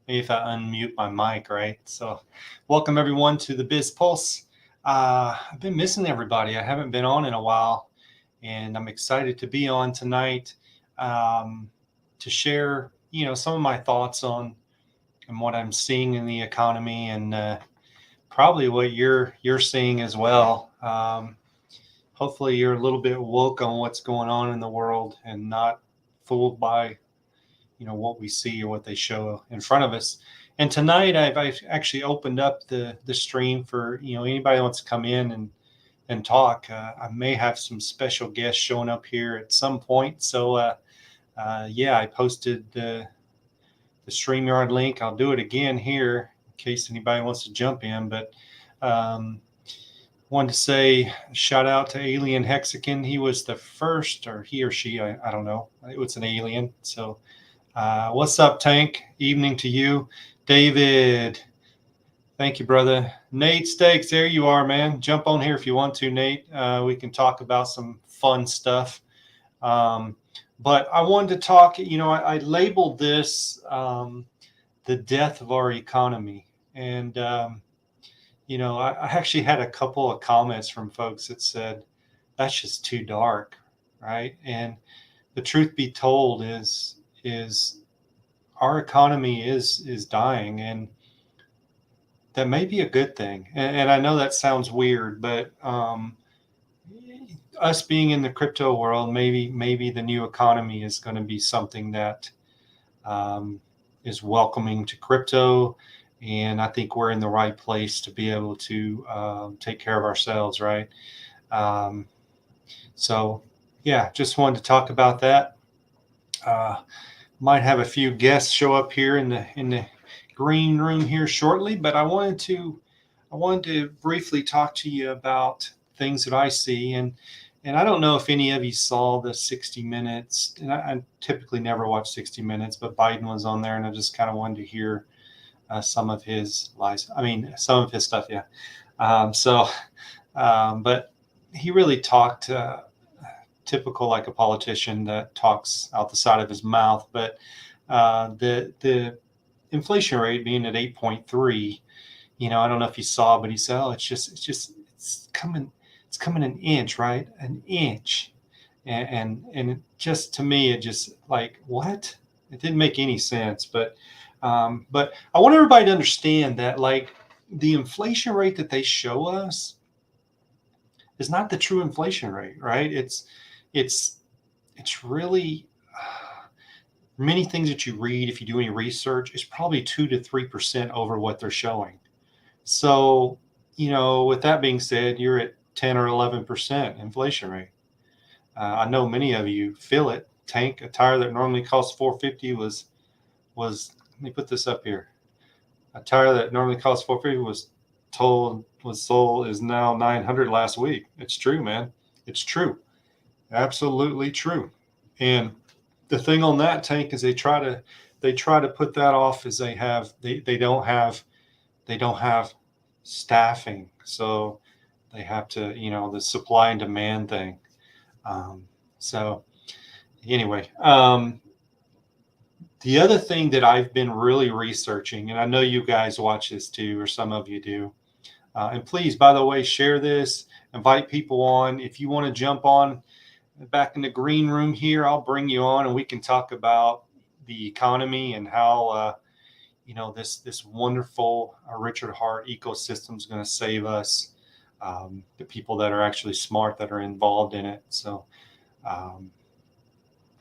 Maybe if I unmute my mic, right? So, welcome everyone to the Biz Pulse. I've been missing everybody. I haven't been on in a while, and I'm excited to be on tonight um, to share, some of my thoughts on and what I'm seeing in the economy, and probably what you're seeing as well. Hopefully, you're a little bit woke on what's going on in the world and not fooled by what we see or what they show in front of us. And tonight I've actually opened up the stream for anybody who wants to come in and talk. I may have some special guests showing up here at some point. So yeah, I posted the StreamYard link. I'll do it again here in case anybody wants to jump in. But um, wanted to say shout out to Alien Hexagon. He was the first, or he or she, I don't know. It was an alien. So what's up, Tank? Evening to you. David, thank you, brother. Nate Stakes, there you are, man. Jump on here if you want to, Nate. We can talk about some fun stuff. But I wanted to talk, I labeled this the death of our economy. And, I actually had a couple of comments from folks that said, that's just too dark, right? And the truth be told is our economy is dying, and that may be a good thing. And I know that sounds weird, but us being in the crypto world, maybe the new economy is going to be something that is welcoming to crypto. And I think we're in the right place to be able to take care of ourselves, right? Um, so, yeah, just wanted to talk about that. Might have a few guests show up here in the green room here shortly, but I wanted to briefly talk to you about things that I see, and I don't know if any of you saw the 60 Minutes, and I typically never watch 60 Minutes, but Biden was on there, and I just kind of wanted to hear some of his lies. I mean, some of his stuff, yeah. But he really talked typical like a politician that talks out the side of his mouth. But the inflation rate being at 8.3, I don't know if you saw, but he said, "Oh, it's coming an inch, right? An inch." And it just, to me, it just like, what? It didn't make any sense. But I want everybody to understand that, like, the inflation rate that they show us is not the true inflation rate, right? It's really many things that you read, if you do any research, is probably 2 to 3% over what they're showing. So, with that being said, you're at 10 or 11% inflation rate. I know many of you feel it. Tank, a tire that normally costs $450 was let me put this up here. A tire that normally costs $450 was sold is now $900 last week. It's true, man. It's true. Absolutely true. And the thing on that, Tank, is they try to put that off as they don't have staffing, so they have to, the supply and demand thing. So anyway, the other thing that I've been really researching, and I know you guys watch this too, or some of you do, and please, by the way, share this, invite people on. If you want to jump on back in the green room here, I'll bring you on and we can talk about the economy and how this wonderful Richard Hart ecosystem is going to save us, the people that are actually smart that are involved in it. So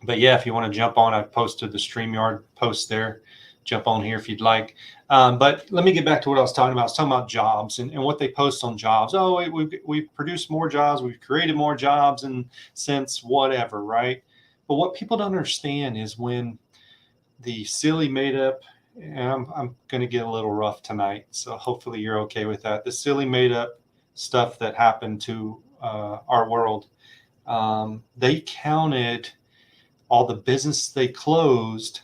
but yeah, if you want to jump on, I've posted the StreamYard post there. Jump on here if you'd like. But let me get back to what I was talking about. I was talking about jobs and what they post on jobs. Oh, we've produced more jobs. We've created more jobs and since whatever, right? But what people don't understand is when the silly made up, and I'm going to get a little rough tonight, so hopefully you're okay with that. The silly made up stuff that happened to our world, they counted all the business they closed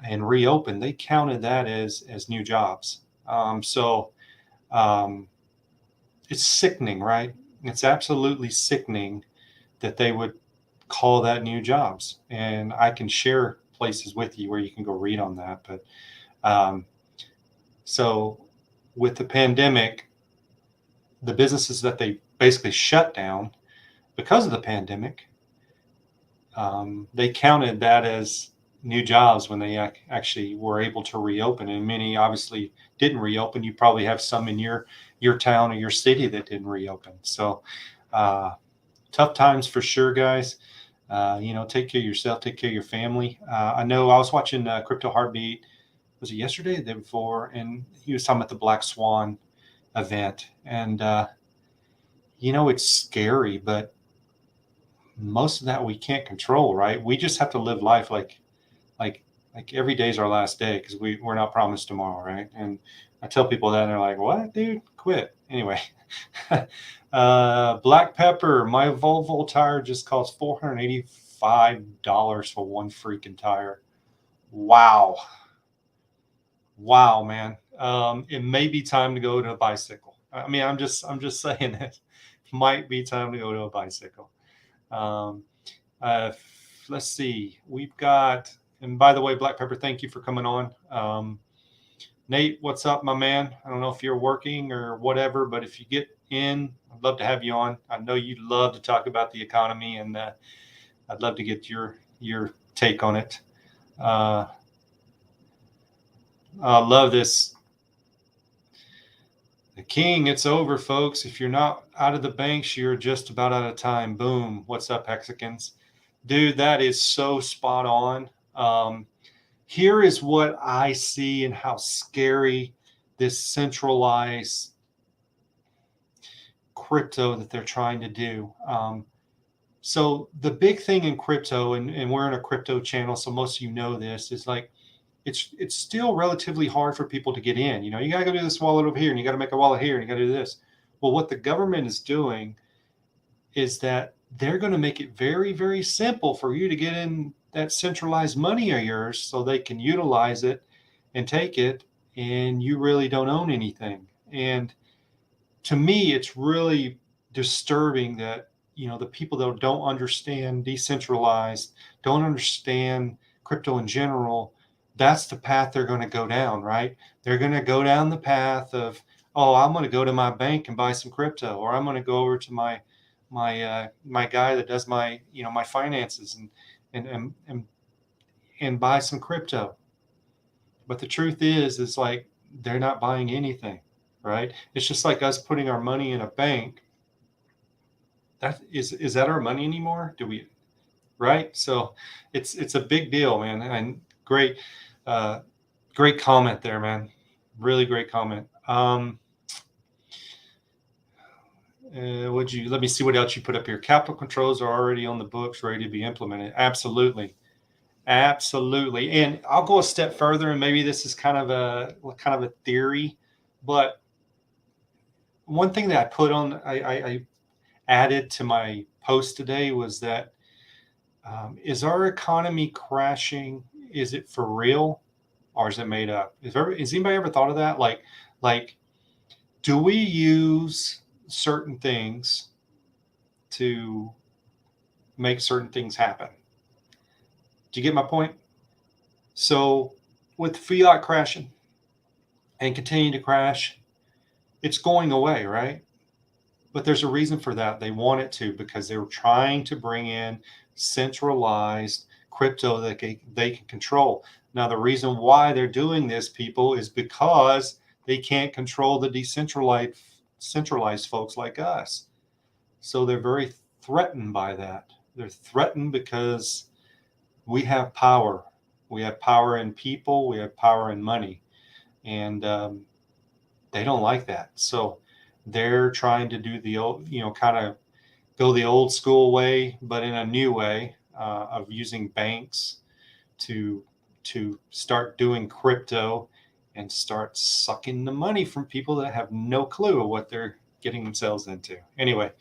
and reopened. They counted that as new jobs. So it's sickening, right? It's absolutely sickening that they would call that new jobs. And I can share places with you where you can go read on that. But Um, so with the pandemic, the businesses that they basically shut down because of the pandemic, they counted that as new jobs when they actually were able to reopen. And many obviously didn't reopen. You probably have some in your town or your city that didn't reopen. So tough times for sure, guys. Take care of yourself, take care of your family. I know I was watching Crypto Heartbeat. Was it yesterday, the day before? And he was talking about the Black Swan event. And it's scary, but most of that we can't control, right? We just have to live life like every day's our last day, because we're not promised tomorrow, right? And I tell people that and they're like, what, dude, quit. Anyway. Black Pepper, my Volvo tire just cost $485 for one freaking tire. Wow, man. It may be time to go to a bicycle. I mean, I'm just saying it might be time to go to a bicycle. um, let's see, we've got, and by the way, Black Pepper, thank you for coming on. Nate, what's up, my man? I don't know if you're working or whatever, but if you get in, I'd love to have you on. I know you love to talk about the economy, and I'd love to get your take on it. I love this. The king, it's over, folks. If you're not out of the banks, you're just about out of time. Boom. What's up, Hexicans? Dude, that is so spot on. Here is what I see and how scary this centralized crypto that they're trying to do. So the big thing in crypto, and we're in a crypto channel, so most of you know this, is like it's still relatively hard for people to get in. You got to go do this wallet over here, and you got to make a wallet here, and you got to do this. Well, what the government is doing is that they're going to make it very, very simple for you to get in that centralized money of yours, so they can utilize it and take it, and you really don't own anything. And to me, it's really disturbing that the people that don't understand decentralized, don't understand crypto in general, that's the path they're going to go down, right? They're going to go down the path of, oh, I'm going to go to my bank and buy some crypto, or I'm going to go over to my guy that does my my finances and buy some crypto. But the truth is like they're not buying anything, right? It's just like us putting our money in a bank. That is that our money anymore? Do we, right? So it's a big deal, man. And great comment there, man. Really great comment. Let me see what else you put up here. Capital controls are already on the books, ready to be implemented. Absolutely. And I'll go a step further, and maybe this is kind of a theory, but one thing that I put on, I added to my post today was that, is our economy crashing? Is it for real, or is it made up? Has anybody ever thought of that? Like, do we use certain things to make certain things happen? Do you get my point? So with fiat crashing and continuing to crash, it's going away, right? But there's a reason for that. They want it to, because they were trying to bring in centralized crypto that they can control. Now, the reason why they're doing this, people, is because they can't control the centralized folks like us. So they're very threatened by that. They're threatened because we have power. We have power in people. We have power in money. And they don't like that. So they're trying to do the old, kind of go the old school way, but in a new way, of using banks to start doing crypto and start sucking the money from people that have no clue of what they're getting themselves into. Anyway,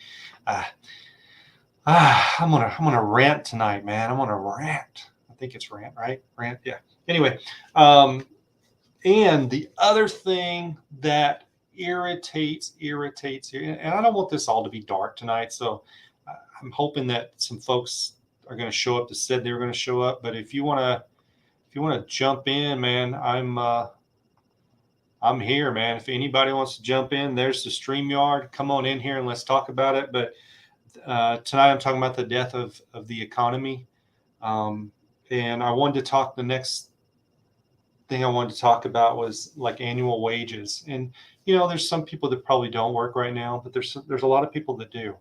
I'm gonna rant tonight, man. I'm gonna rant. I think it's rant, right? Rant, yeah. Anyway, and the other thing that irritates, and I don't want this all to be dark tonight, so I'm hoping that some folks are going to show up that said they were going to show up. But if you want to if you want to jump in, man, I'm here, man. If anybody wants to jump in, there's the StreamYard. Come on in here and let's talk about it. But tonight I'm talking about the death of the economy. And I wanted to talk, the next thing I wanted to talk about was like annual wages. And, you know, there's some people that probably don't work right now, but there's a lot of people that do.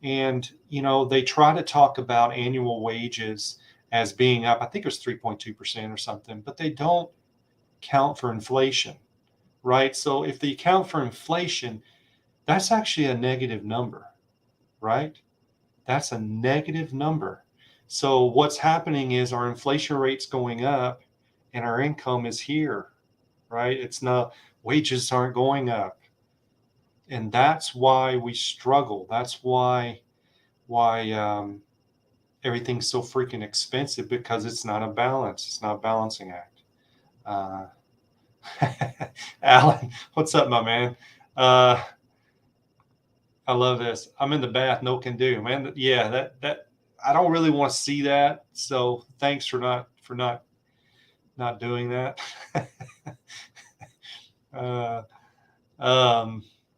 And, you know, they try to talk about annual wages as being up, I think it was 3.2% or something, but they don't count for inflation, right? So if they account for inflation, that's actually a negative number, right? That's a negative number. So what's happening is our inflation rate's going up and our income is here, right? It's not, wages aren't going up. And that's why we struggle. That's why everything's so freaking expensive, because it's not a balance. It's not a balancing act. Alan, what's up, my man? I love this. I'm in the bath. No can do, man. Yeah, that I don't really want to see that. So thanks for not doing that.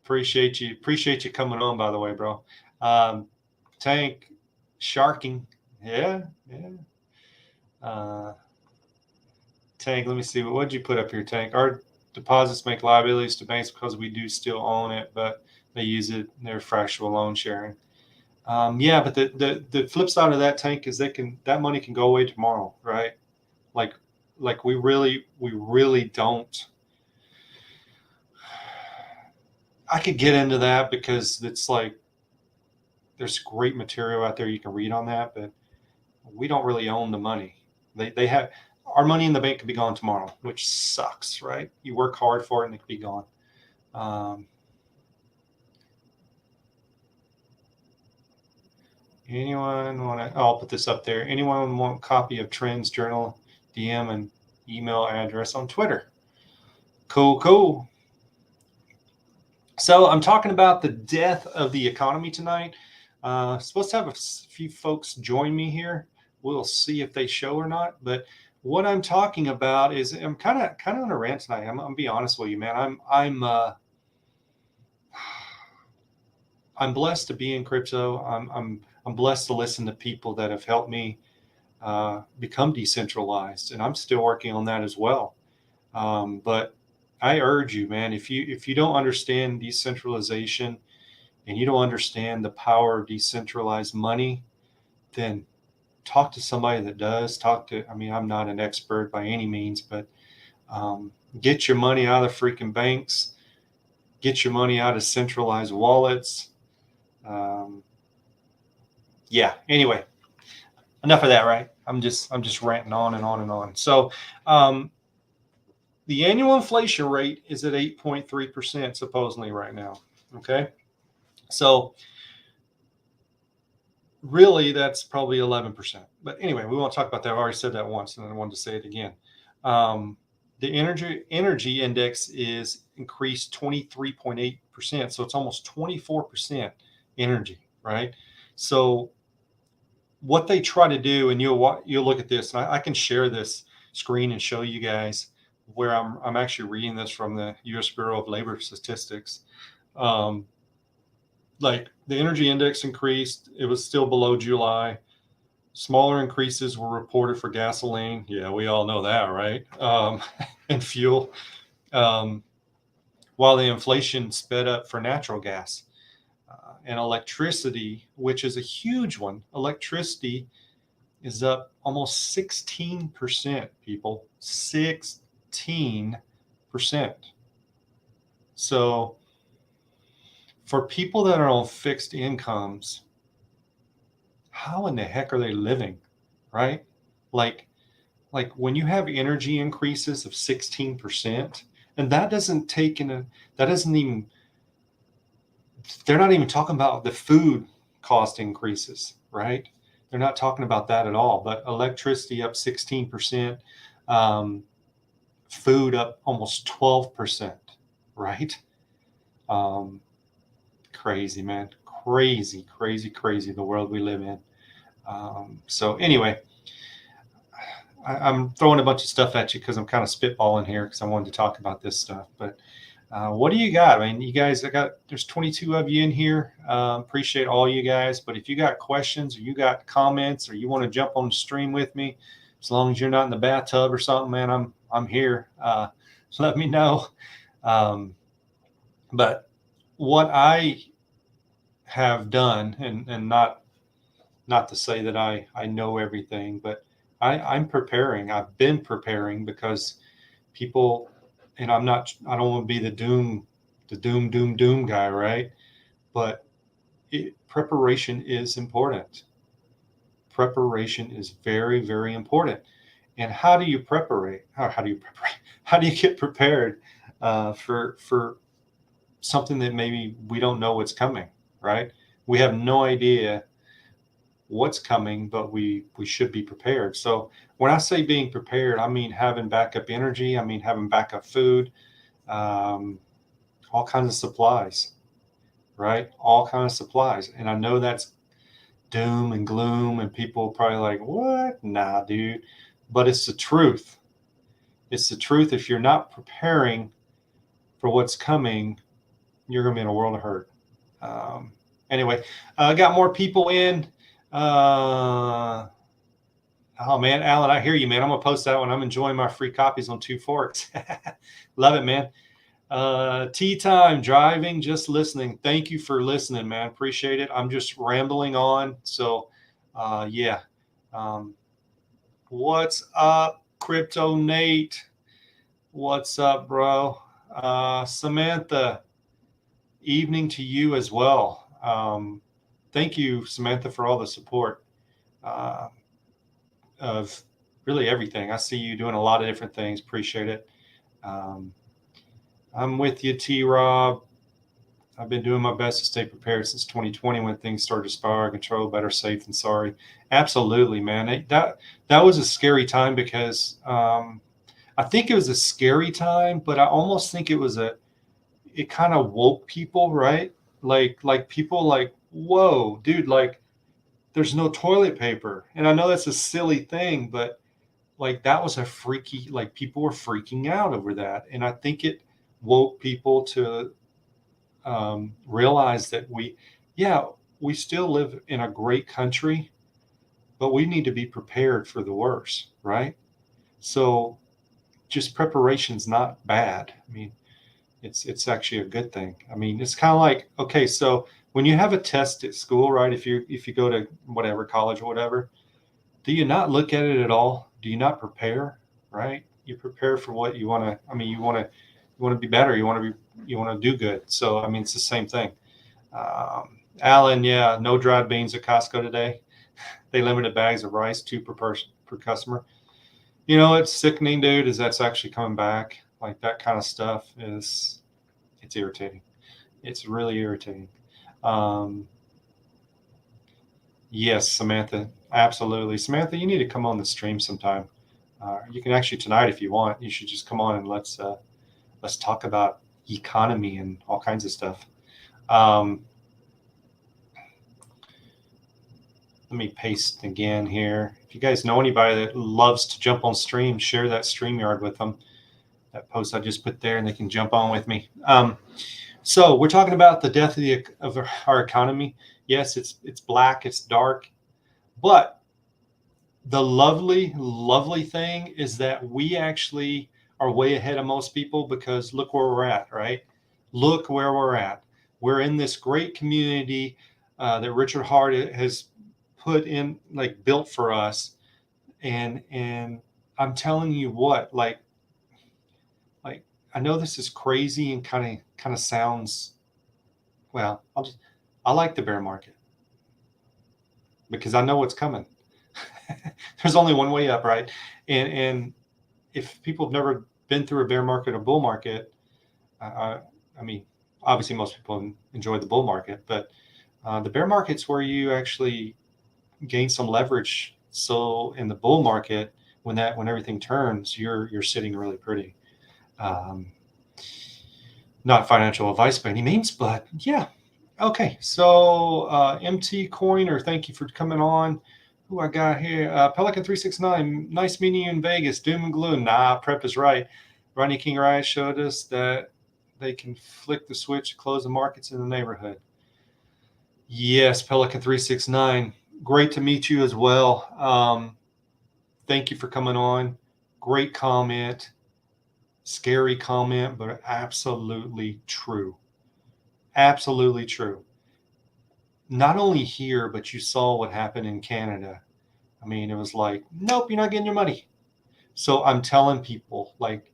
Appreciate you coming on, by the way, bro. Tank sharking. Yeah. Tank, let me see. What did you put up here, Tank? Our deposits make liabilities to banks because we do still own it, but they use it in their fractional loan sharing. Yeah, but the flip side of that, Tank, is that money can go away tomorrow, right? Like we really don't. I could get into that because it's like there's great material out there you can read on that, but we don't really own the money. They have, our money in the bank could be gone tomorrow, which sucks, right? You work hard for it and it could be gone. Anyone want to? I'll put this up there. Anyone want a copy of Trends Journal? DM and email address on Twitter. Cool. So I'm talking about the death of the economy tonight. Supposed to have a few folks join me here. We'll see if they show or not. But what I'm talking about is I'm kind of on a rant tonight. I'm gonna be honest with you, man. I'm blessed to be in crypto. I'm blessed to listen to people that have helped me become decentralized, and I'm still working on that as well. But I urge you, man, if you don't understand decentralization and you don't understand the power of decentralized money, then talk to somebody that does. I mean, I'm not an expert by any means, but get your money out of the freaking banks, get your money out of centralized wallets. Yeah. Anyway, enough of that, right? I'm just ranting on and on and on. So, the annual inflation rate is at 8.3% supposedly right now. Okay. So really that's probably 11%. But anyway, we won't talk about that. I've already said that once and I wanted to say it again. The energy index is increased 23.8%. So it's almost 24% energy, right? So what they try to do, and you'll look at this, and I can share this screen and show you guys where I'm actually reading this from the U.S. Bureau of Labor Statistics. Like the energy index increased, it was still below July. Smaller increases were reported for gasoline. Yeah, we all know that, right? And fuel. While the inflation sped up for natural gas and electricity, which is a huge one. Electricity is up almost 16%, people. 16%. So for people that are on fixed incomes, how in the heck are they living, right? Like when you have energy increases of 16%, and that doesn't even, they're not even talking about the food cost increases, right? They're not talking about that at all. But electricity up 16%, food up almost 12%, right? Crazy, man. Crazy the world we live in. So anyway, I'm throwing a bunch of stuff at you because I'm kind of spitballing here because I wanted to talk about this stuff. But what do you got? I mean, you guys, there's 22 of you in here. Appreciate all you guys. But if you got questions or you got comments or you want to jump on the stream with me, as long as you're not in the bathtub or something, man, I'm here. Let me know. But what I have done, and not to say that I know everything, but I'm preparing. I've been preparing because people, and I don't want to be the doom guy, right? But preparation is important. Preparation is very, very important. And how do you prepare? How do you prepare? How do you get prepared for something that maybe we don't know what's coming, right? We have no idea what's coming, but we should be prepared. So when I say being prepared, I mean having backup energy. I mean having backup food, all kinds of supplies, right? All kinds of supplies. And I know that's doom and gloom, and people are probably like, what? Nah, dude. But it's the truth. It's the truth. If you're not preparing for what's coming, you're going to be in a world of hurt. Anyway, I got more people in. Oh man, Alan, I hear you, man. I'm gonna post that one. I'm enjoying my free copies on Two Forks. Love it, man. Tea time, driving, just listening. Thank you for listening, man. Appreciate it. I'm just rambling on. So, yeah. What's up, Crypto Nate? What's up, bro? Samantha, evening to you as well. Thank you, Samantha, for all the support of really everything. I see you doing a lot of different things. Appreciate it. I'm with you, T-Rob. I've been doing my best to stay prepared since 2020 when things started to spiral out of control. Better safe than sorry. Absolutely, man. That was a scary time because I think it was a scary time, but I almost think it kind of woke people, right? Like people like, whoa, dude, like there's no toilet paper. And I know that's a silly thing, but like that was a freaky, like people were freaking out over that. And I think it woke people to realize that we still live in a great country, but we need to be prepared for the worst, right? So just preparation's not bad. I mean, it's actually a good thing. I mean, it's kind of like, okay, so when you have a test at school, right? If you go to whatever college or whatever, do you not look at it at all? Do you not prepare, right? You prepare for what you want to. I mean, you want to be better. You want to do good. So I mean, it's the same thing. Alan, yeah, no dried beans at Costco today. They limited bags of rice, 2 per person per customer. You know, it's sickening, dude. Is that's actually coming back? Like that kind of stuff it's irritating. It's really irritating. Yes, Samantha, absolutely. Samantha, you need to come on the stream sometime. You can actually tonight if you want. You should just come on and let's talk about economy and all kinds of stuff. Let me paste again here. If you guys know anybody that loves to jump on stream, share that StreamYard with them. That post I just put there, and they can jump on with me. So we're talking about the death of our economy. Yes, it's black, it's dark, but the lovely, lovely thing is that we actually are way ahead of most people because look where we're at, right? Look where we're at. We're in this great community that Richard Hart has put in, like built for us, and I'm telling you what, like I know this is crazy and kind of sounds, well, I like the bear market because I know what's coming. There's only one way up, right? And if people have never been through a bear market or bull market, I mean, obviously most people enjoy the bull market, but the bear market's where you actually gain some leverage. So in the bull market, when everything turns, you're sitting really pretty. Not financial advice by any means, but yeah. Okay, so MT Coiner, thank you for coming on. Who I got here? Pelican 369. Nice meeting you in Vegas. Doom and gloom. Nah, prep is right. Ronnie King Riot showed us that they can flick the switch to close the markets in the neighborhood. Yes, Pelican 369. Great to meet you as well. Thank you for coming on. Great comment. Scary comment, but absolutely true. Absolutely true. Not only here, but you saw what happened in Canada. I mean, it was like, nope, you're not getting your money. So I'm telling people, like,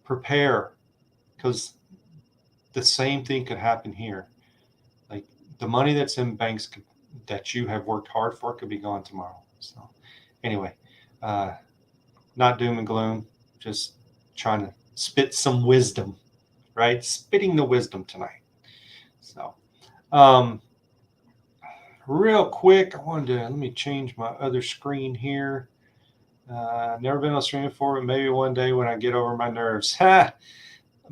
prepare, because the same thing could happen here. Like, the money that's in banks that you have worked hard for could be gone tomorrow. So anyway, not doom and gloom, just trying to spit some wisdom, right? Spitting the wisdom tonight. So, real quick, let me change my other screen here. Never been on stream before, but maybe one day when I get over my nerves.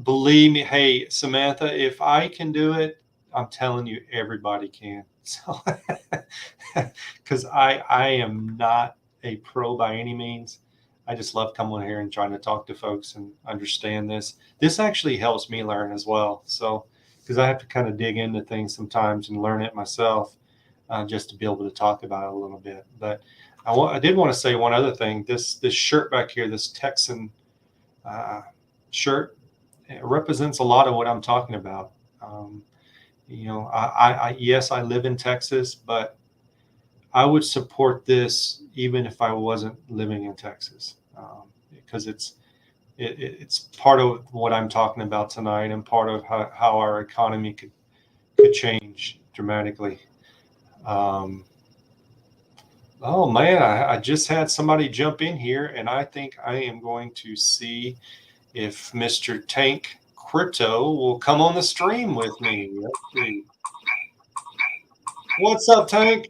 Believe me, hey, Samantha, if I can do it, I'm telling you, everybody can. So, because I am not a pro by any means. I just love coming here and trying to talk to folks and understand this. This actually helps me learn as well. So, because I have to kind of dig into things sometimes and learn it myself, just to be able to talk about it a little bit. But I did want to say one other thing. This shirt back here, this Texan shirt, it represents a lot of what I'm talking about. Yes, I live in Texas, but I would support this even if I wasn't living in Texas, because it's part of what I'm talking about tonight, and part of how our economy could change dramatically. Oh man, I just had somebody jump in here, and I think I am going to see if Mr. Tank Crypto will come on the stream with me. Let's see. What's up, Tank?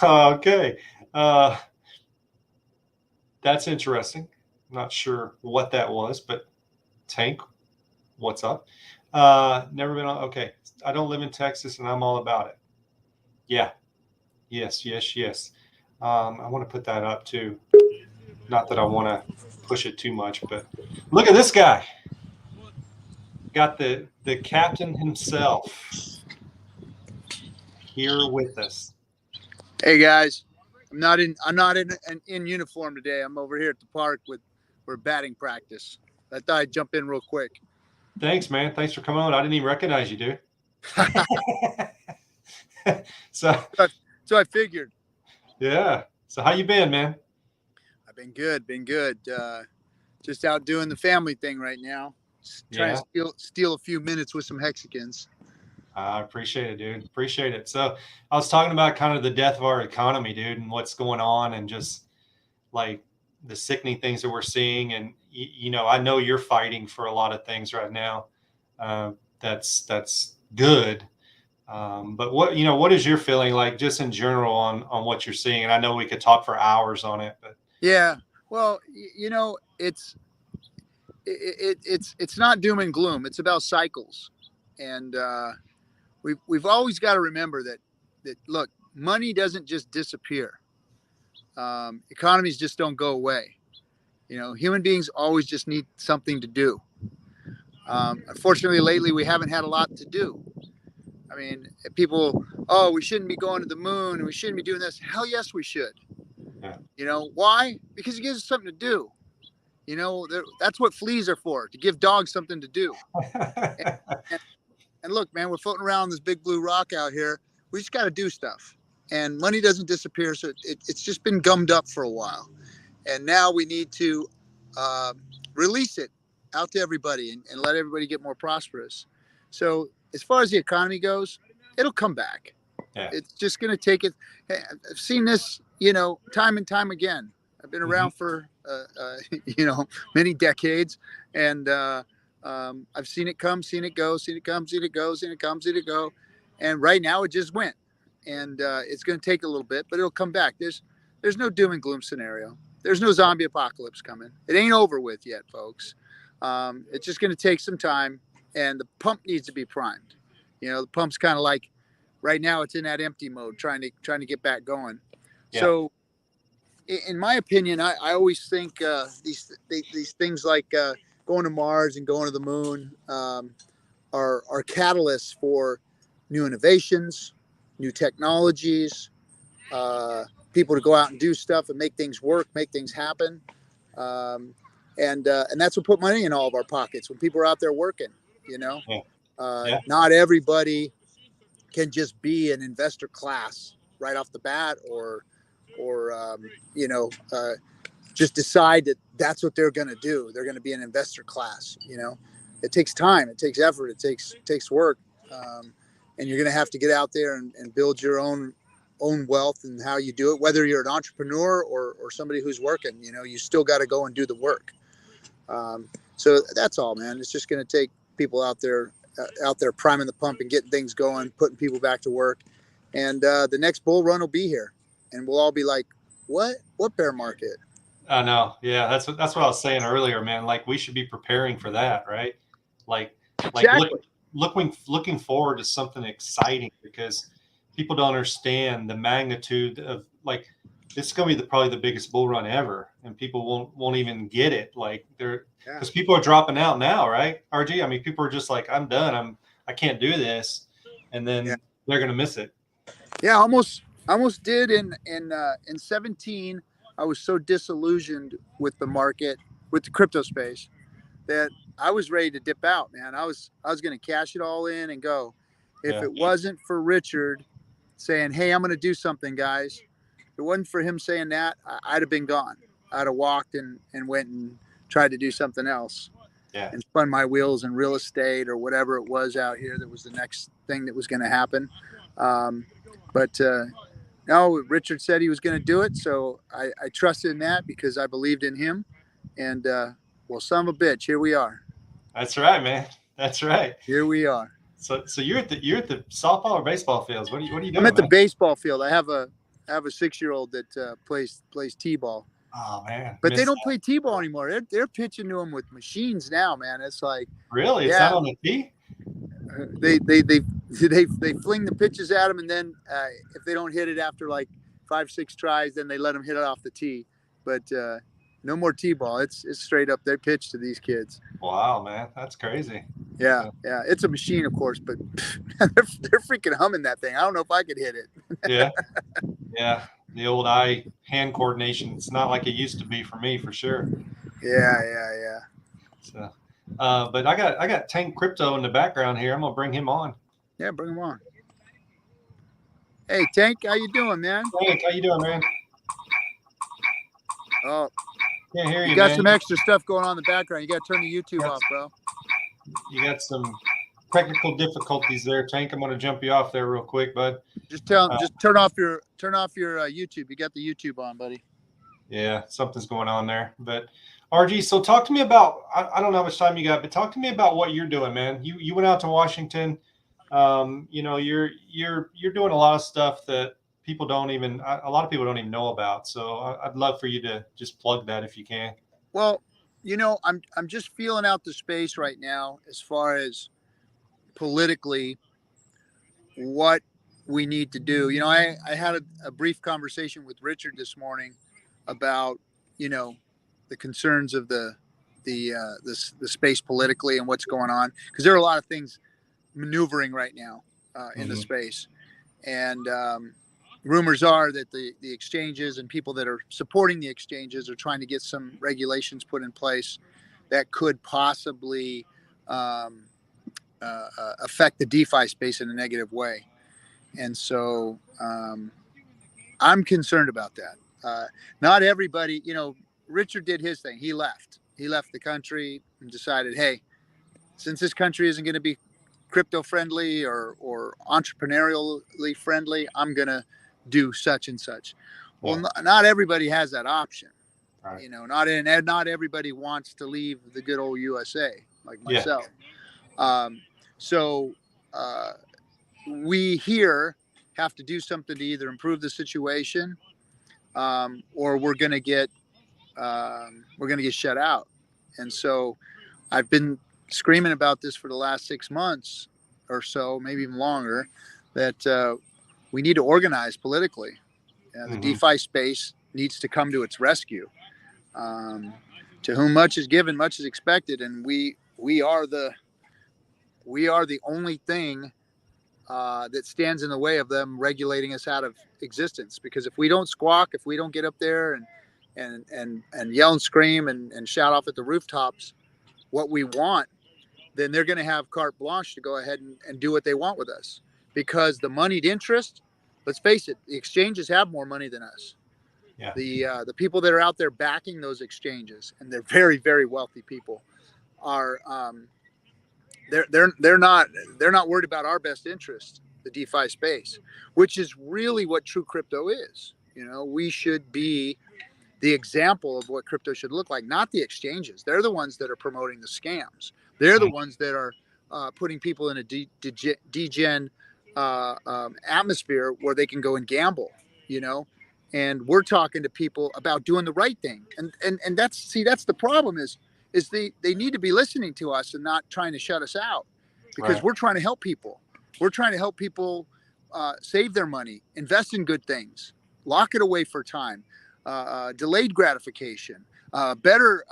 Okay. That's interesting. Not sure what that was, but Tank, what's up? Never been on. Okay. I don't live in Texas, and I'm all about it. Yeah. Yes. I want to put that up too. Not that I want to push it too much, but look at this guy. Got the captain himself here with us. Hey guys, I'm not in uniform today. I'm over here at the park for batting practice. I thought I'd jump in real quick. Thanks, man. Thanks for coming on. I didn't even recognize you, dude. So I figured. Yeah. So how you been, man? I've been good. Just out doing the family thing right now. Trying to steal a few minutes with some Hexicans. I appreciate it, dude. Appreciate it. So I was talking about kind of the death of our economy, dude, and what's going on, and just like the sickening things that we're seeing. And I know you're fighting for a lot of things right now. That's good. But what is your feeling like just in general on what you're seeing? And I know we could talk for hours on it, but yeah, well, it's not doom and gloom. It's about cycles, and we've always got to remember that look, money doesn't just disappear. Economies just don't go away. Human beings always just need something to do. Unfortunately, lately we haven't had a lot to do. I mean, people, we shouldn't be going to the moon, and we shouldn't be doing this. Hell yes, we should. Yeah. Why? Because it gives us something to do. That's what fleas are for, to give dogs something to do. And look, man, we're floating around this big blue rock out here. We just got to do stuff. And money doesn't disappear, so it's just been gummed up for a while. And now we need to release it out to everybody and let everybody get more prosperous. So as far as the economy goes, it'll come back. Yeah. It's just going to take it. I've seen this, time and time again. I've been around for, many decades, and I've seen it come, seen it go, seen it come, seen it go, seen it come, seen it go. And right now it just went, and it's going to take a little bit, but it'll come back. There's no doom and gloom scenario. There's no zombie apocalypse coming. It ain't over with yet, folks. It's just going to take some time, and the pump needs to be primed. The pump's kind of like right now it's in that empty mode, trying to get back going. Yeah. So, in my opinion, I always think these things like going to Mars and going to the moon are catalysts for new innovations, new technologies, people to go out and do stuff and make things work, make things happen. And that's what put money in all of our pockets when people are out there working. Yeah. Yeah. Not everybody can just be an investor class right off the bat, or just decide that that's what they're going to do. They're going to be an investor class. It takes time, it takes effort, it takes work, and you're going to have to get out there and build your own wealth and how you do it. Whether you're an entrepreneur or somebody who's working, you still got to go and do the work. So that's all, man. It's just going to take people out there priming the pump and getting things going, putting people back to work. And the next bull run will be here, and we'll all be like, what bear market? I know. Yeah. That's what I was saying earlier, man. Like, we should be preparing for that, right? Like Exactly. looking forward to something exciting, because people don't understand the magnitude of, like, this is going to be probably the biggest bull run ever, and people won't even get it. Like, because people are dropping out now, right? RG. I mean, people are just like, I'm done. I can't do this, and then they're going to miss it. Yeah, almost did in 17. I was so disillusioned with the market, with the crypto space, that I was ready to dip out, man. I was going to cash it all in and go. If it wasn't for Richard saying, "Hey, I'm going to do something, guys," if it wasn't for him saying that, I'd have been gone. I'd have walked and went and tried to do something else. Yeah. And spun my wheels in real estate or whatever it was out here that was the next thing that was going to happen. But no, Richard said he was going to do it, so I trusted in that because I believed in him. And well, son of a bitch, here we are. That's right, man. That's right. Here we are. So you're at the softball or baseball fields. What are you doing? I'm at the man? baseball field. I have a 6-year-old that plays t-ball. Oh man! But they don't play t-ball anymore. They're pitching to them with machines now, man. It's like, really, it's not on the tee. They fling the pitches at them, and then if they don't hit it after like 5-6 tries, then they let them hit it off the tee. But no more t-ball. It's straight up their pitch to these kids. Wow, man, that's crazy. Yeah. It's a machine, of course, but they're freaking humming that thing. I don't know if I could hit it. Yeah. The old eye-hand coordination. It's not like it used to be for me, for sure. Yeah. So, but I got Tank Crypto in the background here. I'm gonna bring him on. Yeah, bring him on. Hey, Tank, how you doing, man? Tank, how you doing, man? Oh, can't hear you. You got man. some extra stuff going on in the background. You got to turn the YouTube off, bro. You got some technical difficulties there, Tank. I'm going to jump you off there real quick, bud. Just turn off your YouTube. You got the YouTube on, buddy. Yeah, something's going on there. But RG, so talk to me about. I don't know how much time you got, but talk to me about what you're doing, man. You went out to Washington. You're doing a lot of stuff that a lot of people don't even know about. So I'd love for you to just plug that if you can. Well, I'm just feeling out the space right now as far as politically what we need to do. I had a brief conversation with Richard this morning about, the concerns of the space politically and what's going on, because there are a lot of things maneuvering right now in the space. And rumors are that the exchanges and people that are supporting the exchanges are trying to get some regulations put in place that could possibly affect the DeFi space in a negative way. And so I'm concerned about that. Not everybody, Richard did his thing. He left the country and decided, hey, since this country isn't going to be crypto friendly or entrepreneurially friendly, I'm going to do such and such. Well, not everybody has that option. Right. Not everybody wants to leave the good old USA like myself. So we here have to do something to either improve the situation or we're going to get shut out. And so I've been screaming about this for the last 6 months or so, maybe even longer, that we need to organize politically. The DeFi space needs to come to its rescue. To whom much is given, much is expected, and we are the only thing that stands in the way of them regulating us out of existence. Because if we don't squawk, if we don't get up there and yell and scream and shout off at the rooftops what we want, then they're going to have carte blanche to go ahead and do what they want with us. Because the moneyed interest, let's face it, the exchanges have more money than us. Yeah. The people that are out there backing those exchanges, and they're very, very wealthy people, are they're not worried about our best interest, the DeFi space, which is really what true crypto is. We should be the example of what crypto should look like, not the exchanges. They're the ones that are promoting the scams. They're the ones that are putting people in a degen atmosphere where they can go and gamble, and we're talking to people about doing the right thing. And that's the problem is they need to be listening to us and not trying to shut us out, because Right. we're trying to help people. We're trying to help people save their money, invest in good things, lock it away for time, delayed gratification, better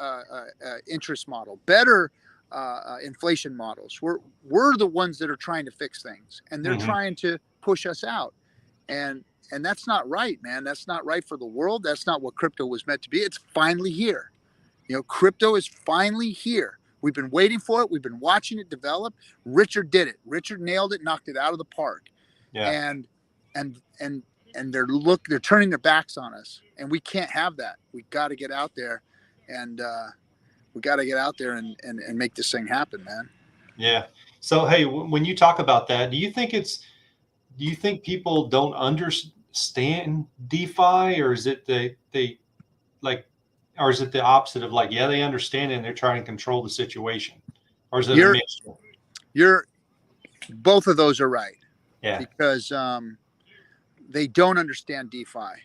interest model, better inflation models. We're the ones that are trying to fix things, and they're trying to push us out. And that's not right, man. That's not right for the world. That's not what crypto was meant to be. It's finally here. Crypto is finally here. We've been waiting for it. We've been watching it develop. Richard did it. Richard nailed it, knocked it out of the park. Yeah. And they're turning their backs on us, and we can't have that. We got to get out there, and make this thing happen, man. Yeah. So, hey, when you talk about that, do you think people don't understand DeFi, or is it they like, or is it the opposite of like, yeah, they understand it and they're trying to control the situation, or is it a mixture? Both of those are right. Yeah. Because they don't understand DeFi.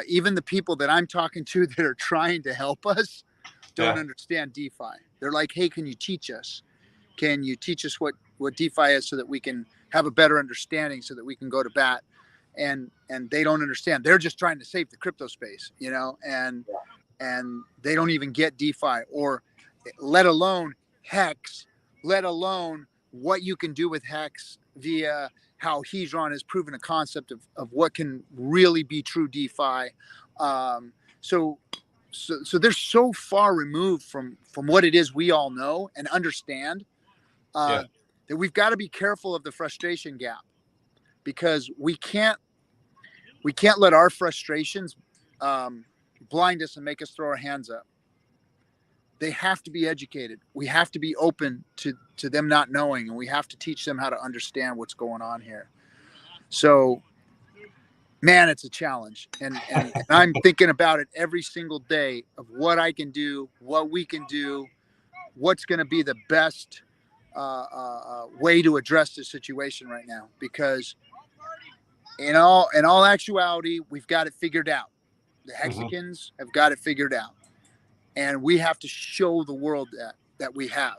Even the people that I'm talking to that are trying to help us don't understand DeFi. They're like, hey, can you teach us? Can you teach us what DeFi is, so that we can have a better understanding, so that we can go to bat? And they don't understand. They're just trying to save the crypto space, and they don't even get DeFi, or let alone Hex, let alone what you can do with Hex via how Hedron has proven a concept of what can really be true DeFi. So they're so far removed from what it is we all know and understand, that we've got to be careful of the frustration gap, because we can't let our frustrations blind us and make us throw our hands up. They have to be educated. We have to be open to them not knowing, and we have to teach them how to understand what's going on here. So, man, it's a challenge. And I'm thinking about it every single day of what I can do, what we can do, what's going to be the best way to address this situation right now. Because in all actuality, we've got it figured out. The Hexicans have got it figured out. And we have to show the world that we have.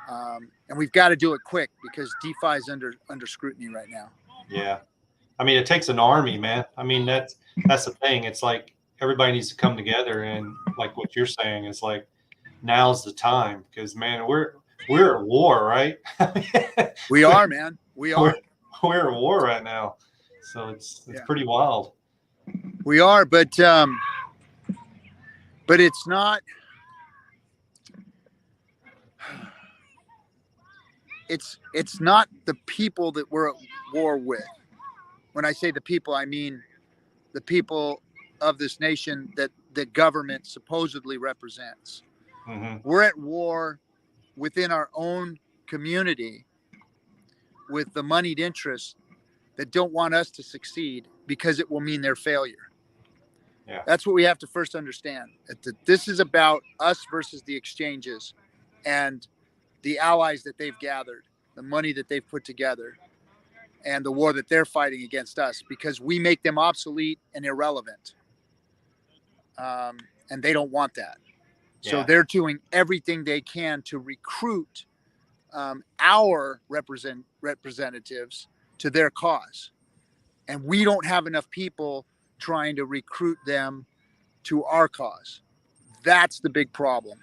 And we've got to do it quick, because DeFi is under scrutiny right now. Yeah. I mean, it takes an army, man. I mean, that's the thing. It's like everybody needs to come together, and like what you're saying is like, now's the time, because man, we're at war, right? We are, man. We are. We're at war right now. So it's pretty wild. We are, but it's not. It's not the people that we're at war with. When I say the people, I mean the people of this nation that the government supposedly represents. We're at war within our own community with the moneyed interests that don't want us to succeed, because it will mean their failure. Yeah. That's what we have to first understand. That this is about us versus the exchanges and the allies that they've gathered, the money that they've put together, and the war that they're fighting against us, because we make them obsolete and irrelevant. And they don't want that. So they're doing everything they can to recruit our representatives to their cause. And we don't have enough people trying to recruit them to our cause. That's the big problem.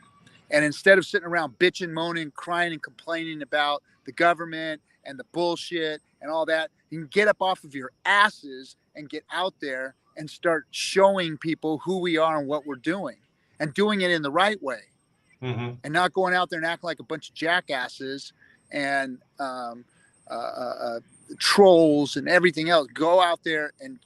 And instead of sitting around bitching, moaning, crying, and complaining about the government and the bullshit and all that, you can get up off of your asses and get out there and start showing people who we are and what we're doing, and doing it in the right way, and not going out there and acting like a bunch of jackasses and trolls and everything else. Go out there and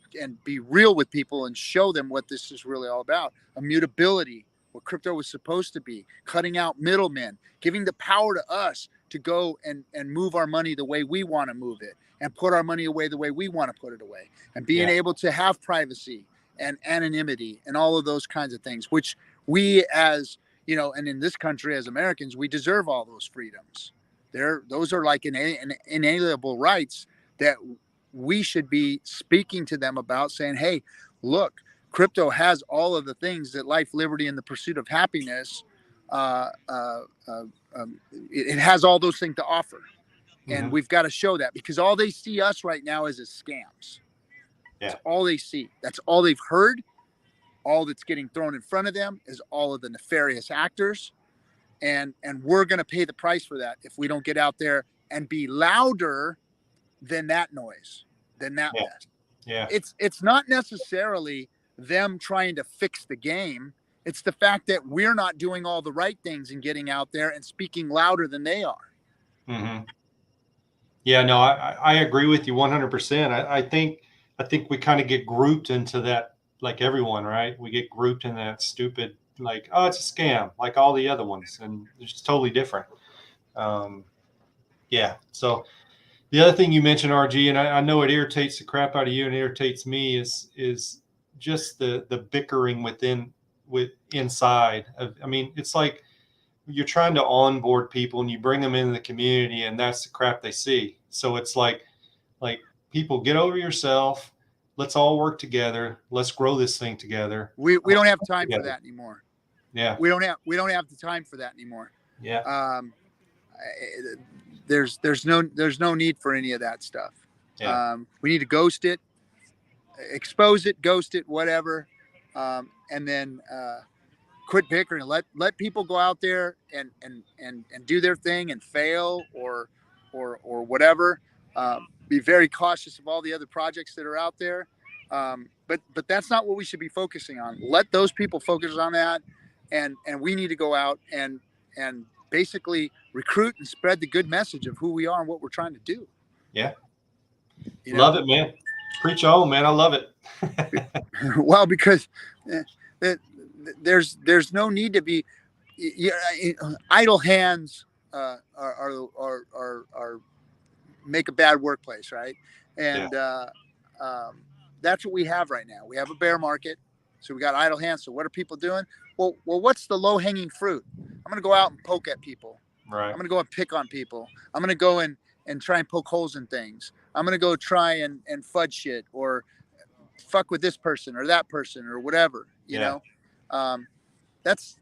be real with people and show them what this is really all about. Immutability, what crypto was supposed to be, cutting out middlemen, giving the power to us to go and move our money the way we want to move it, and put our money away the way we want to put it away, and being able to have privacy and anonymity and all of those kinds of things, which we, as you know, and in this country as Americans, we deserve all those freedoms. Those are like inalienable rights that we should be speaking to them about, saying, hey, look, crypto has all of the things that life, liberty, and the pursuit of happiness, it has all those things to offer. And we've got to show that, because all they see us right now is as scams. That's all they see. That's all they've heard. All that's getting thrown in front of them is all of the nefarious actors. And we're going to pay the price for that if we don't get out there and be louder than that noise, than that mess. Yeah. It's not necessarily them trying to fix the game. It's the fact that we're not doing all the right things and getting out there and speaking louder than they are. Yeah, no, I agree with you 100%. I think we kind of get grouped into that, like everyone, right? We get grouped in that stupid, like, oh, it's a scam, like all the other ones, and it's just totally different. So the other thing you mentioned, RG, and I know it irritates the crap out of you and irritates me, is just the bickering inside of, I mean, it's like you're trying to onboard people and you bring them into the community, and that's the crap they see. So it's like people, get over yourself. Let's all work together. Let's grow this thing together. We don't have time for that anymore. Yeah. We don't have the time for that anymore. Yeah. There's no need for any of that stuff. Yeah. We need to ghost it, expose it, ghost it, whatever. And then quit bickering. Let people go out there and do their thing and fail or whatever. Be very cautious of all the other projects that are out there. But that's not what we should be focusing on. Let those people focus on that. And we need to go out and basically recruit and spread the good message of who we are and what we're trying to do. Yeah. You know? Love it, man. Preach on, man. I love it. Well, because there's no need to be idle hands are make a bad workplace, right? And that's what we have right now. We have a bear market, so we got idle hands. So what are people doing? Well, what's the low-hanging fruit? I'm going to go out and poke at people. Right. I'm going to go and pick on people. I'm going to go and try and poke holes in things. I'm going to go try and fudge shit or fuck with this person or that person or whatever, you know? That's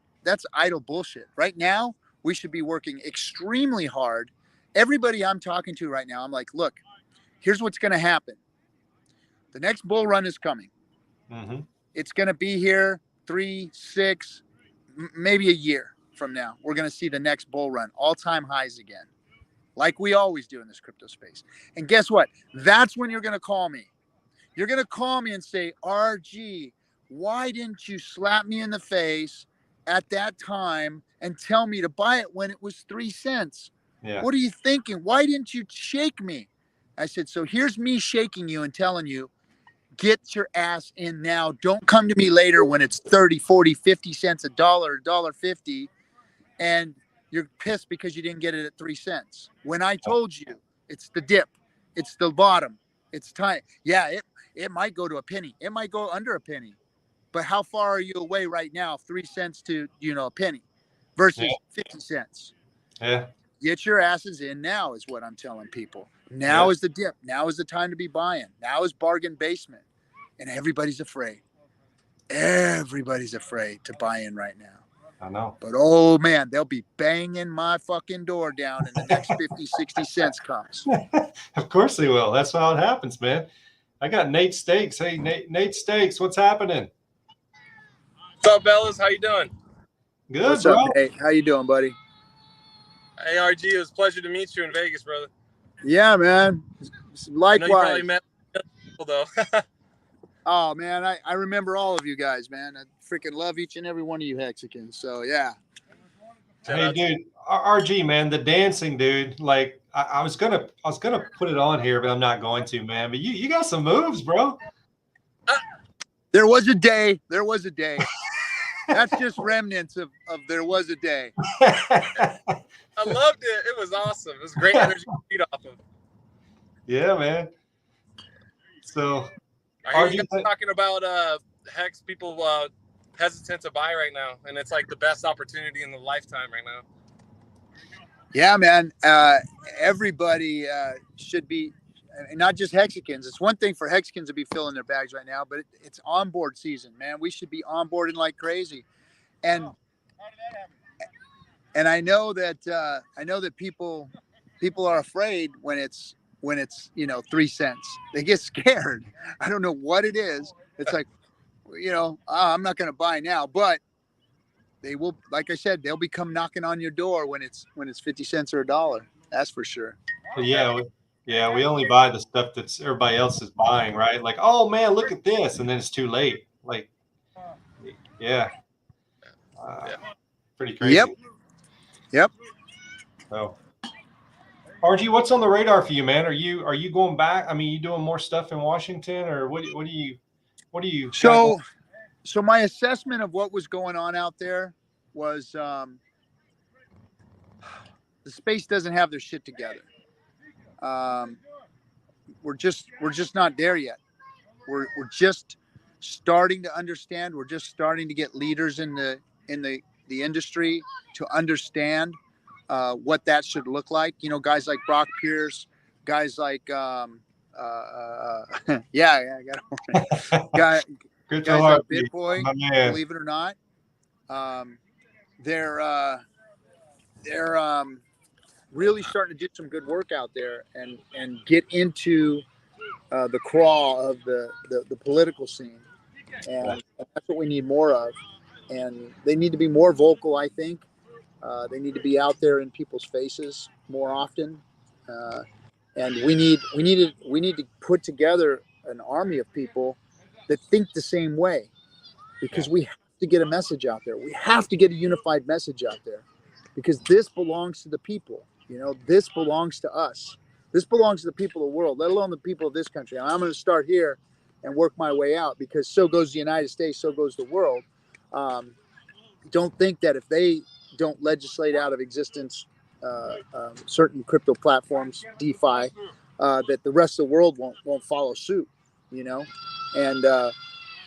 idle bullshit. Right now, we should be working extremely hard. Everybody I'm talking to right now, I'm like, look, here's what's going to happen. The next bull run is coming. It's going to be here 3, 6, maybe a year from now. We're going to see the next bull run, all-time highs again, like we always do in this crypto space. And guess what? That's when you're going to call me. You're going to call me and say, RG, why didn't you slap me in the face at that time and tell me to buy it when it was 3 cents? Yeah. What are you thinking? Why didn't you shake me? I said, so here's me shaking you and telling you, get your ass in now. Don't come to me later when it's 30, 40, 50 cents, $1.50, and you're pissed because you didn't get it at 3 cents. When I told you it's the dip, it's the bottom, it's time. Yeah, it might go to a penny. It might go under a penny. But how far are you away right now? 3 cents to, a penny versus 50 cents. Yeah. Get your asses in now is what I'm telling people. Now is the dip. Now is the time to be buying. Now is bargain basement. And everybody's afraid. Everybody's afraid to buy in right now. I know. But oh man, they'll be banging my fucking door down in the next 50, 60 cents comes. Of course they will. That's how it happens, man. I got Nate Stakes. Hey, Nate Stakes, what's happening? What's up, fellas? How you doing? Good, What's bro. up, Nate? How you doing, buddy? Hey, RG, it was a pleasure to meet you in Vegas, brother. Yeah, man. I know you Likewise. probably met people, though. Oh man, I remember all of you guys, man. I freaking love each and every one of you Hexicans. So yeah. Hey, dude, RG, man, the dancing, dude. Like, I was gonna put it on here, but I'm not going to, man. But you got some moves, bro. There was a day. There was a day. That's just remnants of there was a day. I loved it. It was awesome. It was great energy to feed off of. Yeah, man. So, I hear you guys talking about Hex people hesitant to buy right now, and it's like the best opportunity in the lifetime right now. Yeah, man. Everybody should be, and not just Hexicans. It's one thing for Hexicans to be filling their bags right now, but it's onboard season, man. We should be onboarding like crazy, and I know that people are afraid when it's 3 cents. They get scared. I don't know what it is. It's like, I'm not going to buy now, but they will, like I said, they'll be come knocking on your door when it's 50 cents or $1. That's for sure. Yeah, we only buy the stuff that's everybody else is buying, right? Like, oh man, look at this, and then it's too late. Like, yeah. Pretty crazy. Yep. So, RG, what's on the radar for you, man? Are you going back? I mean, you doing more stuff in Washington, or what do you? So my assessment of what was going on out there was the space doesn't have their shit together. We're just not there yet. We're just starting to understand. We're just starting to get leaders in the industry to understand what that should look like. Guys like Brock Pierce, guys like I got guys like BitBoy, believe it or not. They're really starting to do some good work out there and get into the crawl of the political scene, and that's what we need more of. And they need to be more vocal, I think. They need to be out there in people's faces more often, and we need to put together an army of people that think the same way, because we have to get a message out there. We have to get a unified message out there, because this belongs to the people. This belongs to us. This belongs to the people of the world, let alone the people of this country. And I'm going to start here and work my way out, because so goes the United States, so goes the world. Don't think that if they don't legislate out of existence certain crypto platforms, DeFi, that the rest of the world won't follow suit. And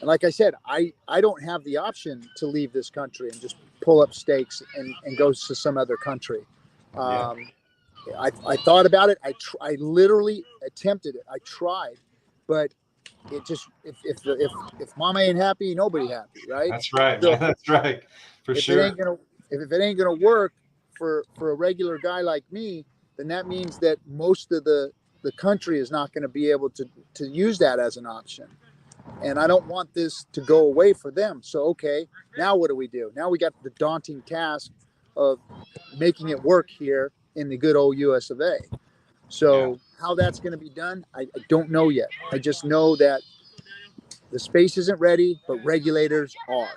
like I said, I don't have the option to leave this country and just pull up stakes and go to some other country. I thought about it. I literally attempted it. I tried, but it just if mama ain't happy, nobody happy, right? That's right. So that's right. For sure. If it ain't gonna work for a regular guy like me, then that means that most of the country is not going to be able to use that as an option. And I don't want this to go away for them. So, okay, now what do we do? Now we got the daunting task of making it work here in the good old US of A. So how that's going to be done, I don't know yet. I just know that the space isn't ready, but regulators are.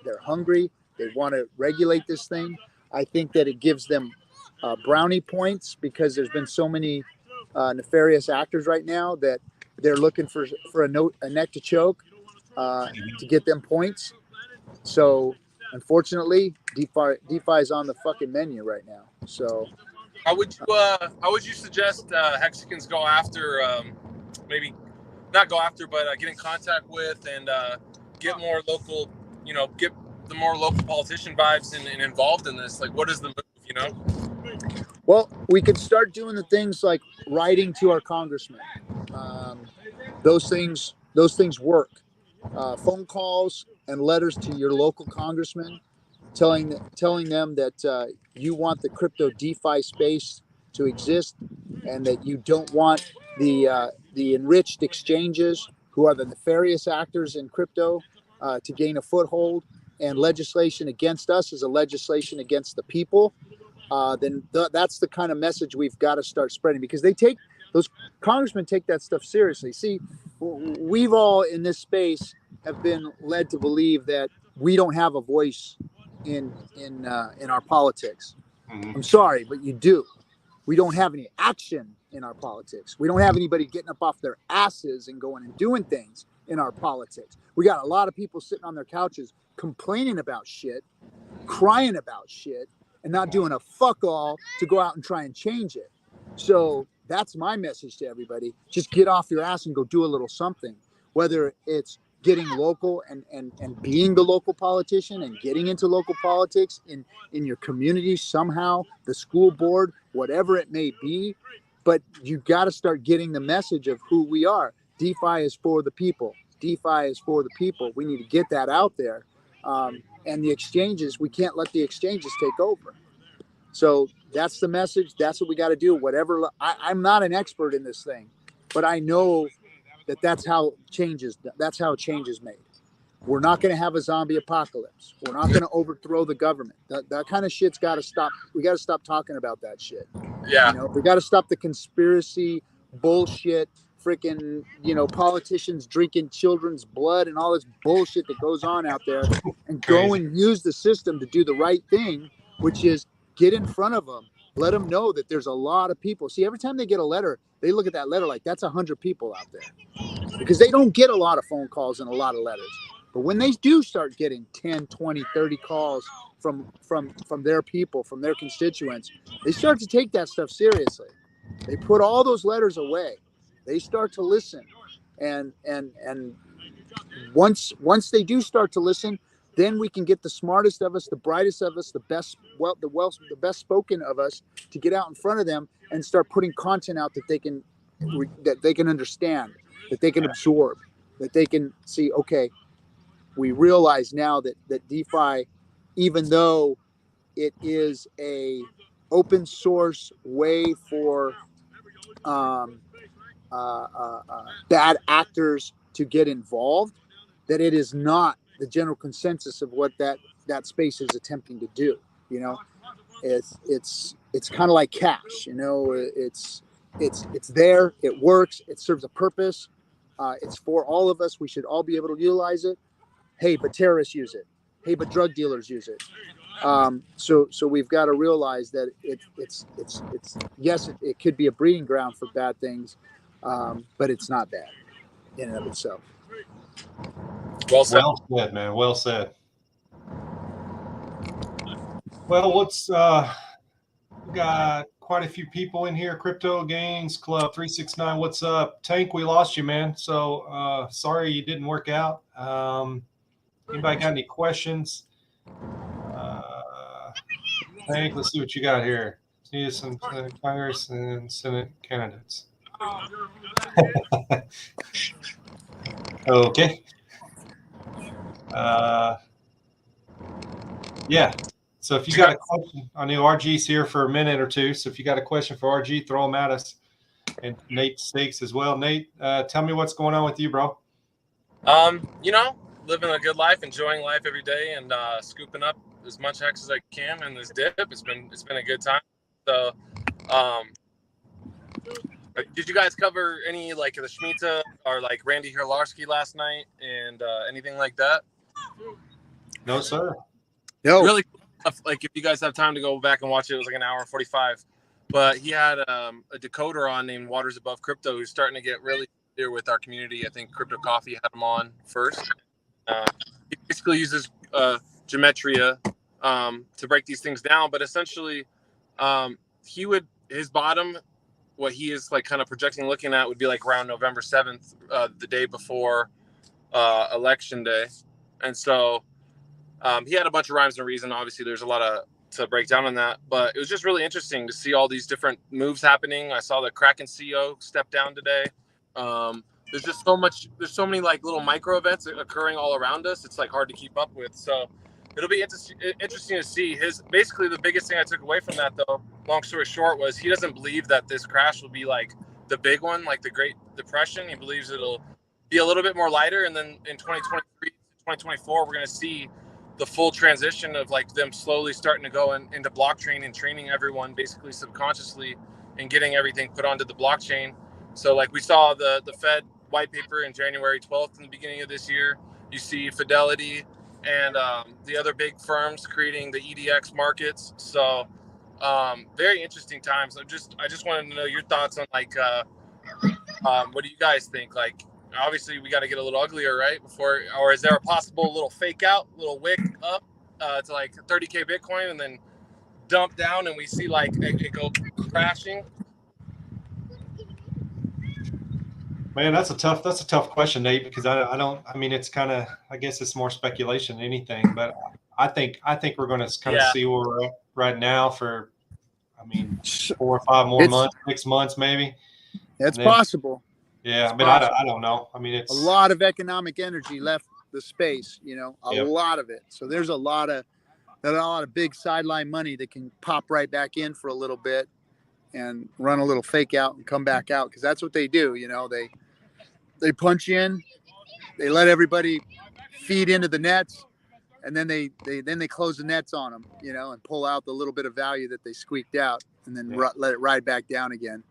They're hungry. They want to regulate this thing. I think that it gives them brownie points, because there's been so many nefarious actors right now that they're looking for a neck to choke to get them points. So unfortunately, DeFi is on the fucking menu right now. So how would you suggest Hexicans go after, maybe not go after, but get in contact with and get more local, get the more local politician vibes and involved in this? Like, what is the move, Well, we could start doing the things like writing to our congressman. Those things work. Phone calls and letters to your local congressman telling them that you want the crypto DeFi space to exist, and that you don't want the enriched exchanges who are the nefarious actors in crypto to gain a foothold. And legislation against us is a legislation against the people. That's the kind of message we've got to start spreading, because those congressmen take that stuff seriously. See, we've all in this space have been led to believe that we don't have a voice in our politics. Mhm. I'm sorry, but you do. We don't have any action in our politics. We don't have anybody getting up off their asses and going and doing things in our politics. We got a lot of people sitting on their couches complaining about shit, crying about shit, and not doing a fuck all to go out and try and change it. So that's my message to everybody. Just get off your ass and go do a little something, whether it's getting local and being the local politician and getting into local politics in your community somehow, the school board, whatever it may be. But you got to start getting the message of who we are. DeFi is for the people. DeFi is for the people. We need to get that out there. And the exchanges, we can't let the exchanges take over. So that's the message. That's what we got to do. Whatever. I'm not an expert in this thing, but I know that's how change is made. We're not going to have a zombie apocalypse. We're not going to overthrow the government. That kind of shit's got to stop. We got to stop talking about that shit. Yeah. We got to stop the conspiracy bullshit, freaking, politicians drinking children's blood and all this bullshit that goes on out there, and go and use the system to do the right thing, which is get in front of them. Let them know that there's a lot of people. See, every time they get a letter, they look at that letter like that's 100 people out there, because they don't get a lot of phone calls and a lot of letters. But when they do start getting 10, 20, 30 calls from their people, from their constituents, they start to take that stuff seriously. They put all those letters away. They start to listen. And once they do start to listen, then we can get the smartest of us, the brightest of us, the best spoken of us to get out in front of them and start putting content out that they can understand, that they can absorb, that they can see, okay, we realize now that DeFi, even though it is a open source way for bad actors to get involved, that it is not the general consensus of what that space is attempting to do. It's kind of like cash. It's there. It works. It serves a purpose. It's for all of us. We should all be able to utilize it. Hey, but terrorists use it. Hey, but drug dealers use it. So we've got to realize that it's yes, it could be a breeding ground for bad things, but it's not bad in and of itself. Well said. Well said, man. Well said. Well, we got quite a few people in here. Crypto Gains Club 369. What's up? Tank, we lost you, man. So sorry you didn't work out. Anybody got any questions? Tank, let's see what you got here. Need some Congress and Senate candidates. Okay. Yeah. So if you got a question, I know RG's here for a minute or two. So if you got a question for RG, throw them at us. And Nate Stakes as well. Nate, tell me what's going on with you, bro. Living a good life, enjoying life every day, and scooping up as much hex as I can in this dip. It's been a good time. So, did you guys cover any like the Shemitah or like Randy Hirlarski last night and anything like that? No, sir. No. Really, like if you guys have time to go back and watch it, it was like an hour and 45. But he had a decoder on named Waters Above Crypto, who's starting to get really familiar with our community. I think Crypto Coffee had him on first. He basically uses gematria to break these things down, but essentially his bottom, what he is like kind of projecting looking at would be like around November 7th, the day before election day. And so he had a bunch of rhymes and reason. Obviously there's a lot to break down on that, but it was just really interesting to see all these different moves happening. I saw the Kraken CEO step down today. There's just so many like little micro events occurring all around us. It's like hard to keep up with. So it'll be interesting to see his. Basically, the biggest thing I took away from that, though, long story short, was he doesn't believe that this crash will be like the big one, like the Great Depression. He believes it'll be a little bit more lighter, and then in 2023 to 2024, we're going to see the full transition of like them slowly starting to go into blockchain and training everyone basically subconsciously and getting everything put onto the blockchain. So like we saw the Fed white paper in January 12th in the beginning of this year. You see Fidelity and the other big firms creating the EDX markets. So very interesting times. I just wanted to know your thoughts on like what do you guys think? Like obviously we got to get a little uglier, right? Before, or is there a possible little fake out, little wick up to like 30K Bitcoin and then dump down and we see like it go crashing? Man, that's a tough question, Nate, because I mean, it's kind of, I guess it's more speculation than anything, but I think we're going to kind of see where we're at right now for, I mean, 4 or 5 more months, 6 months, maybe. That's possible. Yeah. But I don't know. I mean, it's a lot of economic energy left the space, a lot of it. So there's a lot of big sideline money that can pop right back in for a little bit and run a little fake out and come back out. Cause that's what they do. They punch in, they let everybody feed into the nets, and then they close the nets on them, and pull out the little bit of value that they squeaked out, and then let it ride back down again.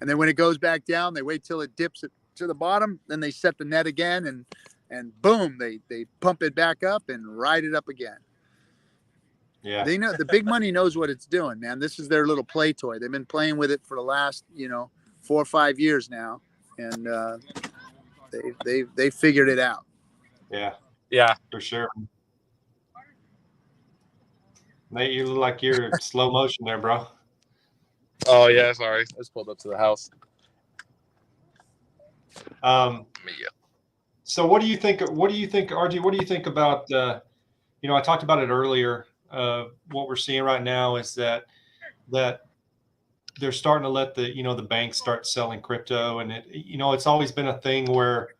And then when it goes back down, they wait till it dips it to the bottom, then they set the net again, and boom, they pump it back up and ride it up again. Yeah, they know, the big money knows what it's doing, man. This is their little play toy. They've been playing with it for the last 4 or 5 years now, and they figured it out. Yeah, for sure. Nate, you look like you're slow motion there, bro. Oh yeah, sorry. I just pulled up to the house. So what do you think, RG? What do you think about I talked about it earlier. What we're seeing right now is that they're starting to let the banks start selling crypto, and it's always been a thing where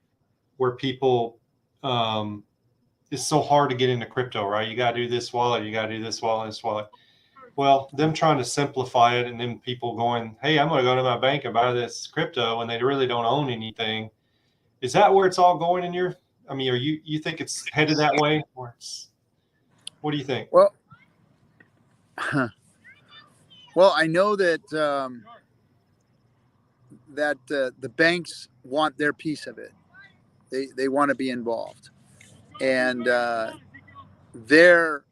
people it's so hard to get into crypto, right? You got to do this wallet, you got to do this wallet, this wallet. Well, them trying to simplify it, and then people going, hey, I'm going to go to my bank and buy this crypto, and they really don't own anything. Is that where it's all going are you think it's headed that way? Or what do you think? Well, I know that the banks want their piece of it. They want to be involved, and their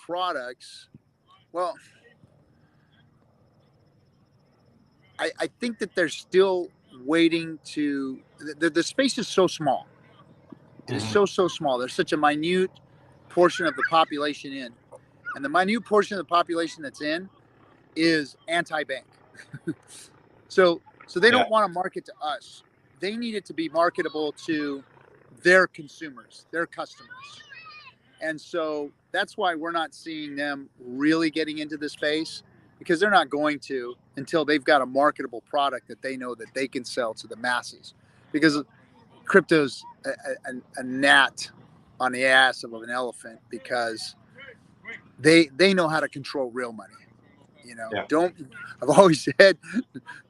products. Well, I think that they're still waiting to. The space is so small. It is so small. There's such a minute portion of the population in, and the minute portion of the population that's in is anti-bank. so they don't want to market to us. They need it to be marketable to their consumers, their customers. And so that's why we're not seeing them really getting into the space, because they're not going to until they've got a marketable product that they know that they can sell to the masses. Because crypto's a gnat on the ass of an elephant, because they know how to control real money. I've always said,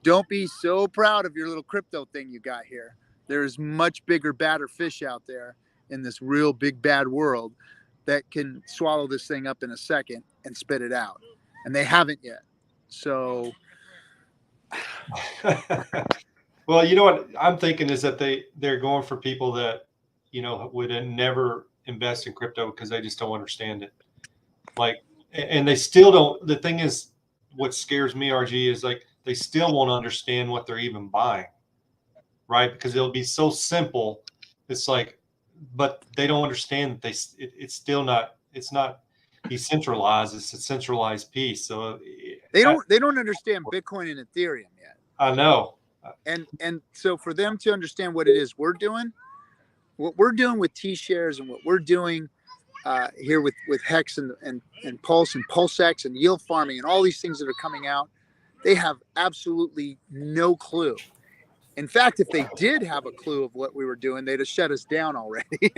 don't be so proud of your little crypto thing you got here. There's much bigger, badder fish out there in this real big, bad world that can swallow this thing up in a second and spit it out. And they haven't yet. So. Well, you know what I'm thinking is that they're going for people that, would never invest in crypto because they just don't understand it. And they still don't. The thing is, what scares me, RG, is they still won't understand what they're even buying, right? Because it'll be so simple. It's but they don't understand that it's still not. It's not decentralized. It's a centralized piece. So they don't understand Bitcoin and Ethereum yet. I know. And so for them to understand what it is what we're doing with T-shares, and what we're doing here with Hex and Pulse and PulseX and yield farming and all these things that are coming out, they have absolutely no clue. In fact, if they did have a clue of what we were doing, they'd have shut us down already.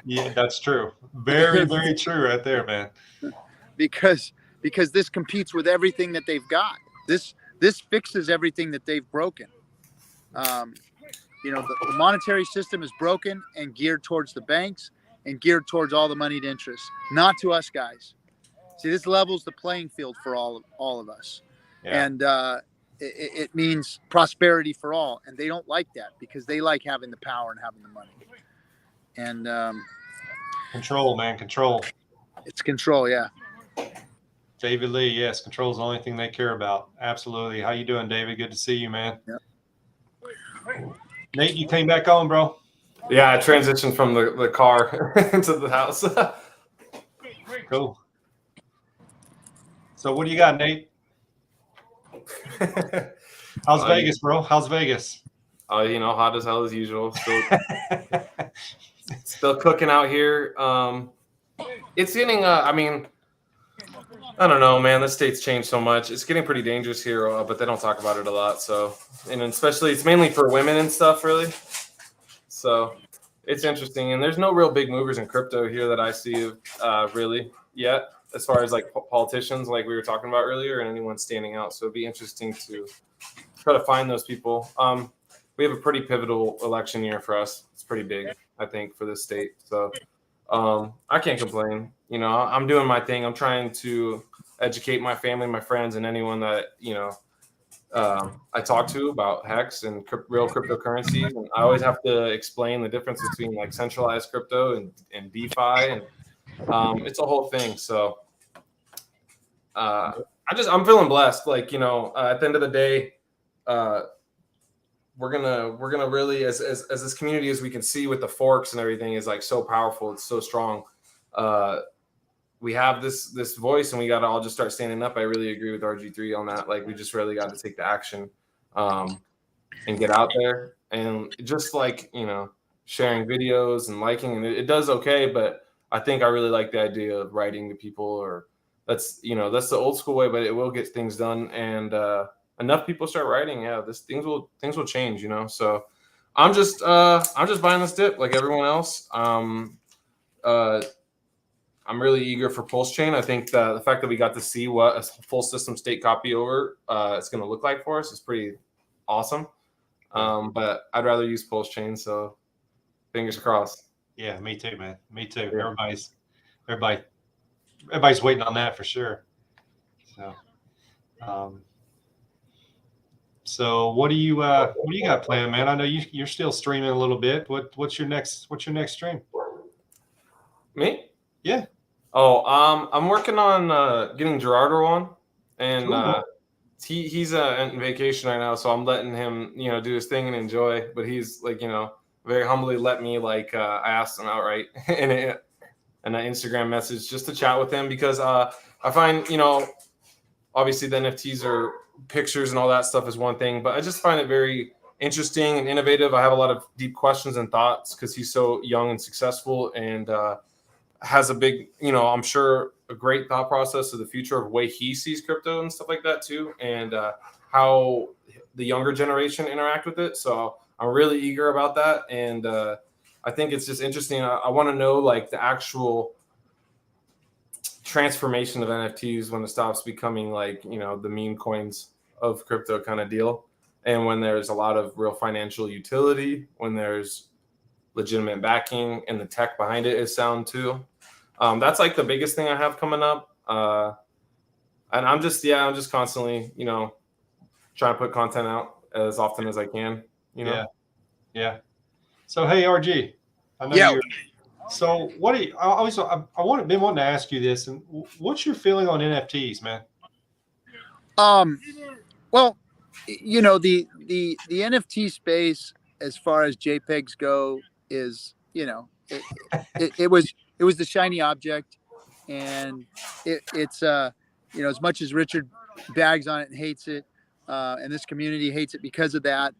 Yeah, that's true. Very, very true right there, man. because this competes with everything that they've got. This fixes everything that they've broken. The monetary system is broken and geared towards the banks and geared towards all the moneyed interests, not to us guys. See, this levels the playing field for all of us. Yeah. And it means prosperity for all. And they don't like that because they like having the power and having the money. And Control, man, control. it's control, yeah. David Lee, yes, control is the only thing they care about. Absolutely. How you doing, David? Good to see you, man. Yep. Nate, you came back on, bro. Yeah, I transitioned from the car into the house. Cool. So what do you got, Nate? How's Vegas, bro? How's Vegas? Hot as hell as usual. Still cooking out here. It's getting, I don't know, man. The state's changed so much. It's getting pretty dangerous here, but they don't talk about it a lot. So, and especially it's mainly for women and stuff, really. So it's interesting. And there's no real big movers in crypto here that I see really yet, as far as like politicians, like we were talking about earlier, and anyone standing out. So it'd be interesting to try to find those people. We have a pretty pivotal election year for us. It's pretty big, I think, for this state. So I can't complain. I'm doing my thing. I'm trying to educate my family, my friends, and anyone that, I talk to about Hex and real cryptocurrencies. And I always have to explain the difference between like centralized crypto and DeFi. And it's a whole thing. So I'm feeling blessed. Like, at the end of the day, we're gonna really, as this community, as we can see with the forks and everything, is like so powerful. It's so strong. We have this voice, and we got to all just start standing up. I really agree with RG3 on that. Like, we just really got to take the action and get out there, and just like sharing videos and liking, and it does okay. But I think I really like the idea of writing to people, or that's the old school way, but it will get things done. And enough people start writing, things will change, So I'm just buying this dip like everyone else. I'm really eager for Pulse Chain. I think the fact that we got to see what a full system state copy over is going to look like for us is pretty awesome. But I'd rather use Pulse Chain, so fingers crossed. Yeah, me too, man. Me too. Yeah. Everybody's waiting on that for sure. So what do you got planned, man? I know you're still streaming a little bit. What's your next stream? Me? Yeah. Oh, I'm working on getting Gerardo on, and Cool. he's on vacation right now, so I'm letting him do his thing and enjoy. But he's like very humbly let me I asked him outright in an Instagram message just to chat with him, because I find obviously the NFTs are pictures and all that stuff is one thing, but I just find it very interesting and innovative. I have a lot of deep questions and thoughts because he's so young and successful, and has a big, I'm sure a great thought process of the future of the way he sees crypto and stuff like that too, and how the younger generation interact with it. So I'm really eager about that, and I think it's just interesting. I want to know like the actual transformation of NFTs when it stops becoming like the meme coins of crypto kind of deal, and when there's a lot of real financial utility, when there's legitimate backing and the tech behind it is sound too. That's like the biggest thing I have coming up, and I'm just constantly trying to put content out as often as I can. Yeah. So hey, RG, I know you're. So what do you? Been wanting to ask you this, and what's your feeling on NFTs, man? Well, the NFT space, as far as JPEGs go, is it was the shiny object, and it's as much as Richard bags on it and hates it, and this community hates it because of that.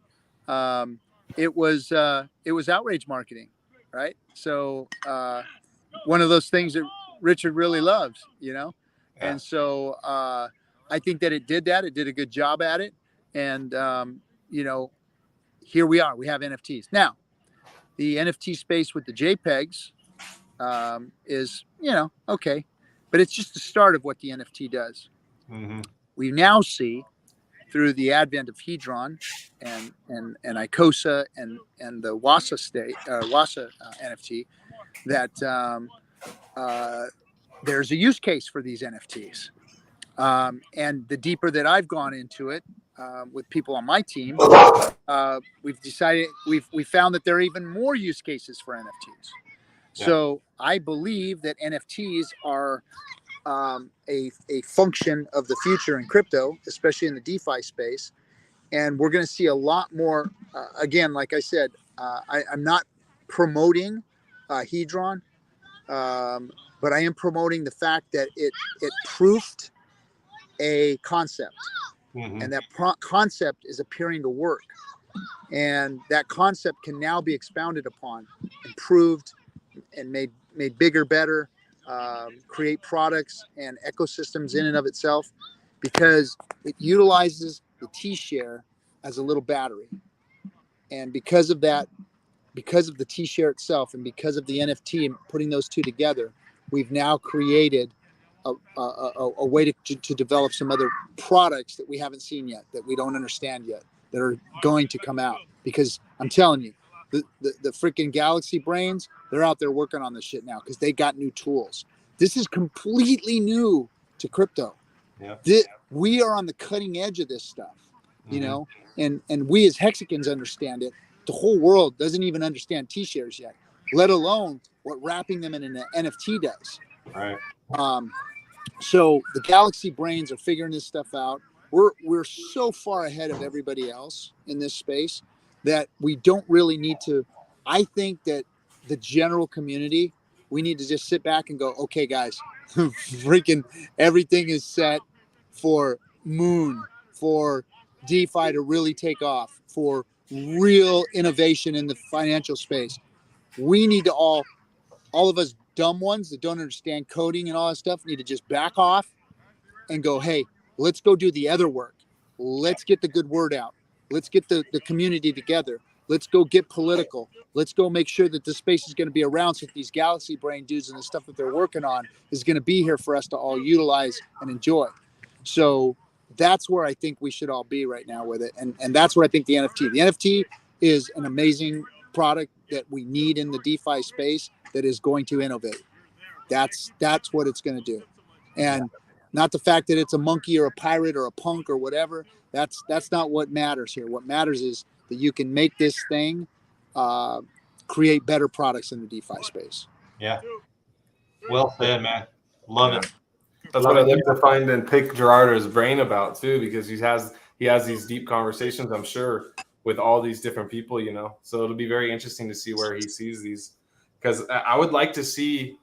It was outrage marketing, right? So one of those things that Richard really loves, Yeah. And so I think that it did that. It did a good job at it, and here we are. We have NFTs now. The NFT space with the JPEGs is, okay, but it's just the start of what the NFT does. Mm-hmm. We now see through the advent of Hedron and Icosa and the Wasa NFT that there's a use case for these NFTs. And the deeper that I've gone into it with people on my team, we found that there are even more use cases for NFTs. Yeah. So I believe that NFTs are a function of the future in crypto, especially in the DeFi space. And we're going to see a lot more. Again, like I said, I'm not promoting Hedron, but I am promoting the fact that it proofed a concept, Mm-hmm. and that concept is appearing to work. And that concept can now be expounded upon, improved, and made bigger, better, create products and ecosystems in and of itself, because it utilizes the T-share as a little battery. And because of that, because of the T-share itself and because of the NFT and putting those two together, we've now created a way to develop some other products that we haven't seen yet, that we don't understand yet, that are going to come out. Because I'm telling you, the freaking Galaxy brains, they're out there working on this shit now because they got new tools. This is completely new to crypto. Yeah. We are on the cutting edge of this stuff, and we as Hexicans understand it. The whole world doesn't even understand T-shares yet, let alone what wrapping them in an NFT does. Right. So the Galaxy brains are figuring this stuff out. We're so far ahead of everybody else in this space that we don't really need to. I think that the general community, we need to just sit back and go, okay, guys, freaking everything is set for Moon, for DeFi to really take off, for real innovation in the financial space. We need to all of us dumb ones that don't understand coding and all that stuff need to just back off and go, hey, let's go do the other work. Let's get the good word out. Let's get the community together. Let's go get political. Let's go make sure that the space is going to be around, so that these Galaxy brain dudes and the stuff that they're working on is going to be here for us to all utilize and enjoy. So that's where I think we should all be right now with it. And that's where I think the NFT is an amazing product that we need in the DeFi space that is going to innovate. That's what it's going to do. And not the fact that it's a monkey or a pirate or a punk or whatever. That's not what matters here. What matters is that you can make this thing create better products in the DeFi space. Yeah. Well said, man. Love it. That's what I'd like to find and pick Gerardo's brain about too, because he has these deep conversations, I'm sure, with all these different people, So it'll be very interesting to see where he sees these, because I would like to see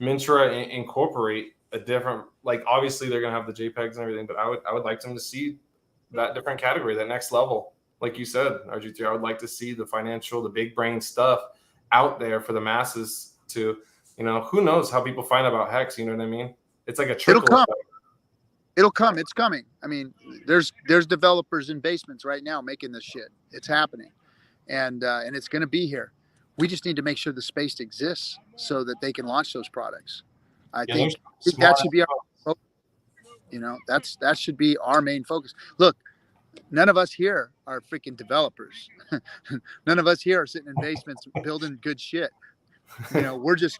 Mintra incorporate a different, like, obviously they're gonna have the JPEGs and everything, but I would like them to see that different category, that next level. Like you said, RG3, I would like to see the financial, the big brain stuff out there for the masses to, who knows how people find about Hex, you know what I mean? It's like a trickle. It'll come. It's coming. I mean, there's developers in basements right now making this shit. It's happening. And it's going to be here. We just need to make sure the space exists so that they can launch those products. I think that should be our focus. That should be our main focus. Look, none of us here are freaking developers. None of us here are sitting in basements building good shit. We're just